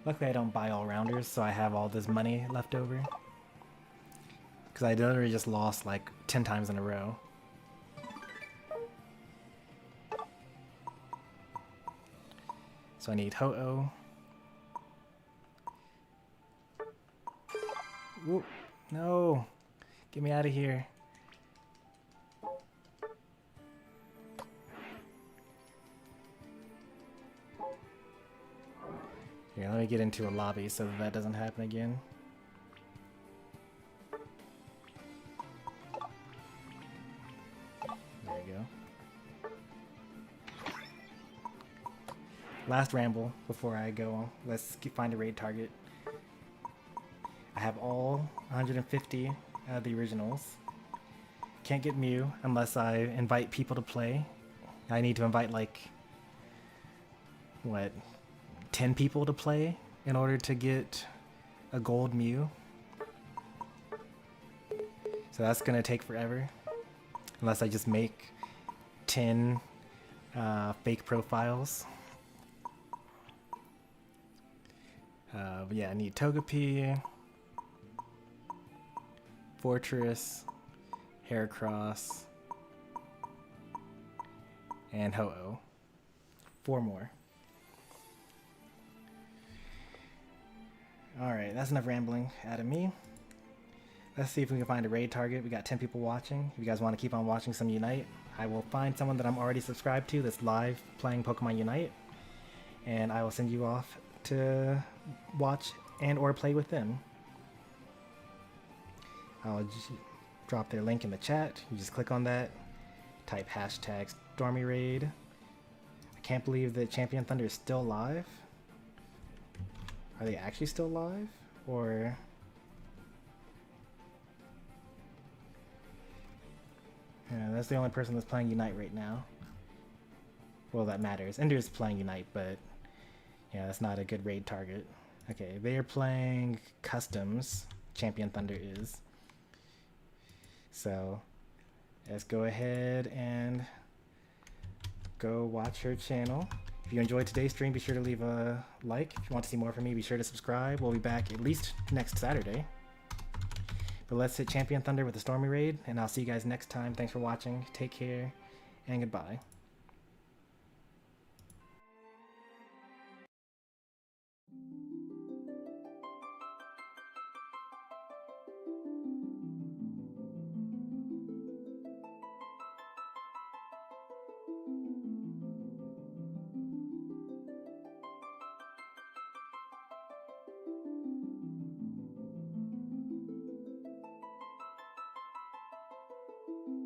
Luckily I don't buy all-rounders, so I have all this money left over. Because I literally just lost like 10 times in a row. So I need Ho-Oh. Whoop, no! Get me out of here. Here, let me get into a lobby so that doesn't happen again. There you go. Last ramble before I go. Let's find a raid target. I have all 150 of the originals. Can't get Mew unless I invite people to play. I need to invite like, what, 10 people to play in order to get a gold Mew. So that's gonna take forever. Unless I just make 10 fake profiles. But yeah, I need Togepi, Fortress, Heracross, and Ho-Oh. 4 more. Alright, that's enough rambling out of me. Let's see if we can find a raid target. We got 10 people watching. If you guys want to keep on watching some Unite, I will find someone that I'm already subscribed to that's live playing Pokemon Unite, and I will send you off to watch and or play with them. I'll just drop their link in the chat. You just click on that, type hashtag Stormy Raid. I can't believe that Champion Thunder is still live. Are they actually still live? Or... yeah, that's the only person that's playing Unite right now. Well, that matters. Ender's playing Unite, but yeah, that's not a good raid target. Okay, they are playing Customs. Champion Thunder is. So let's go ahead and go watch her channel. If you enjoyed today's stream, be sure to leave a like. If you want to see more from me, be sure to subscribe. We'll be back at least next Saturday. But let's hit Champion Thunder with the Stormy raid, and I'll see you guys next time. Thanks for watching. Take care, and goodbye.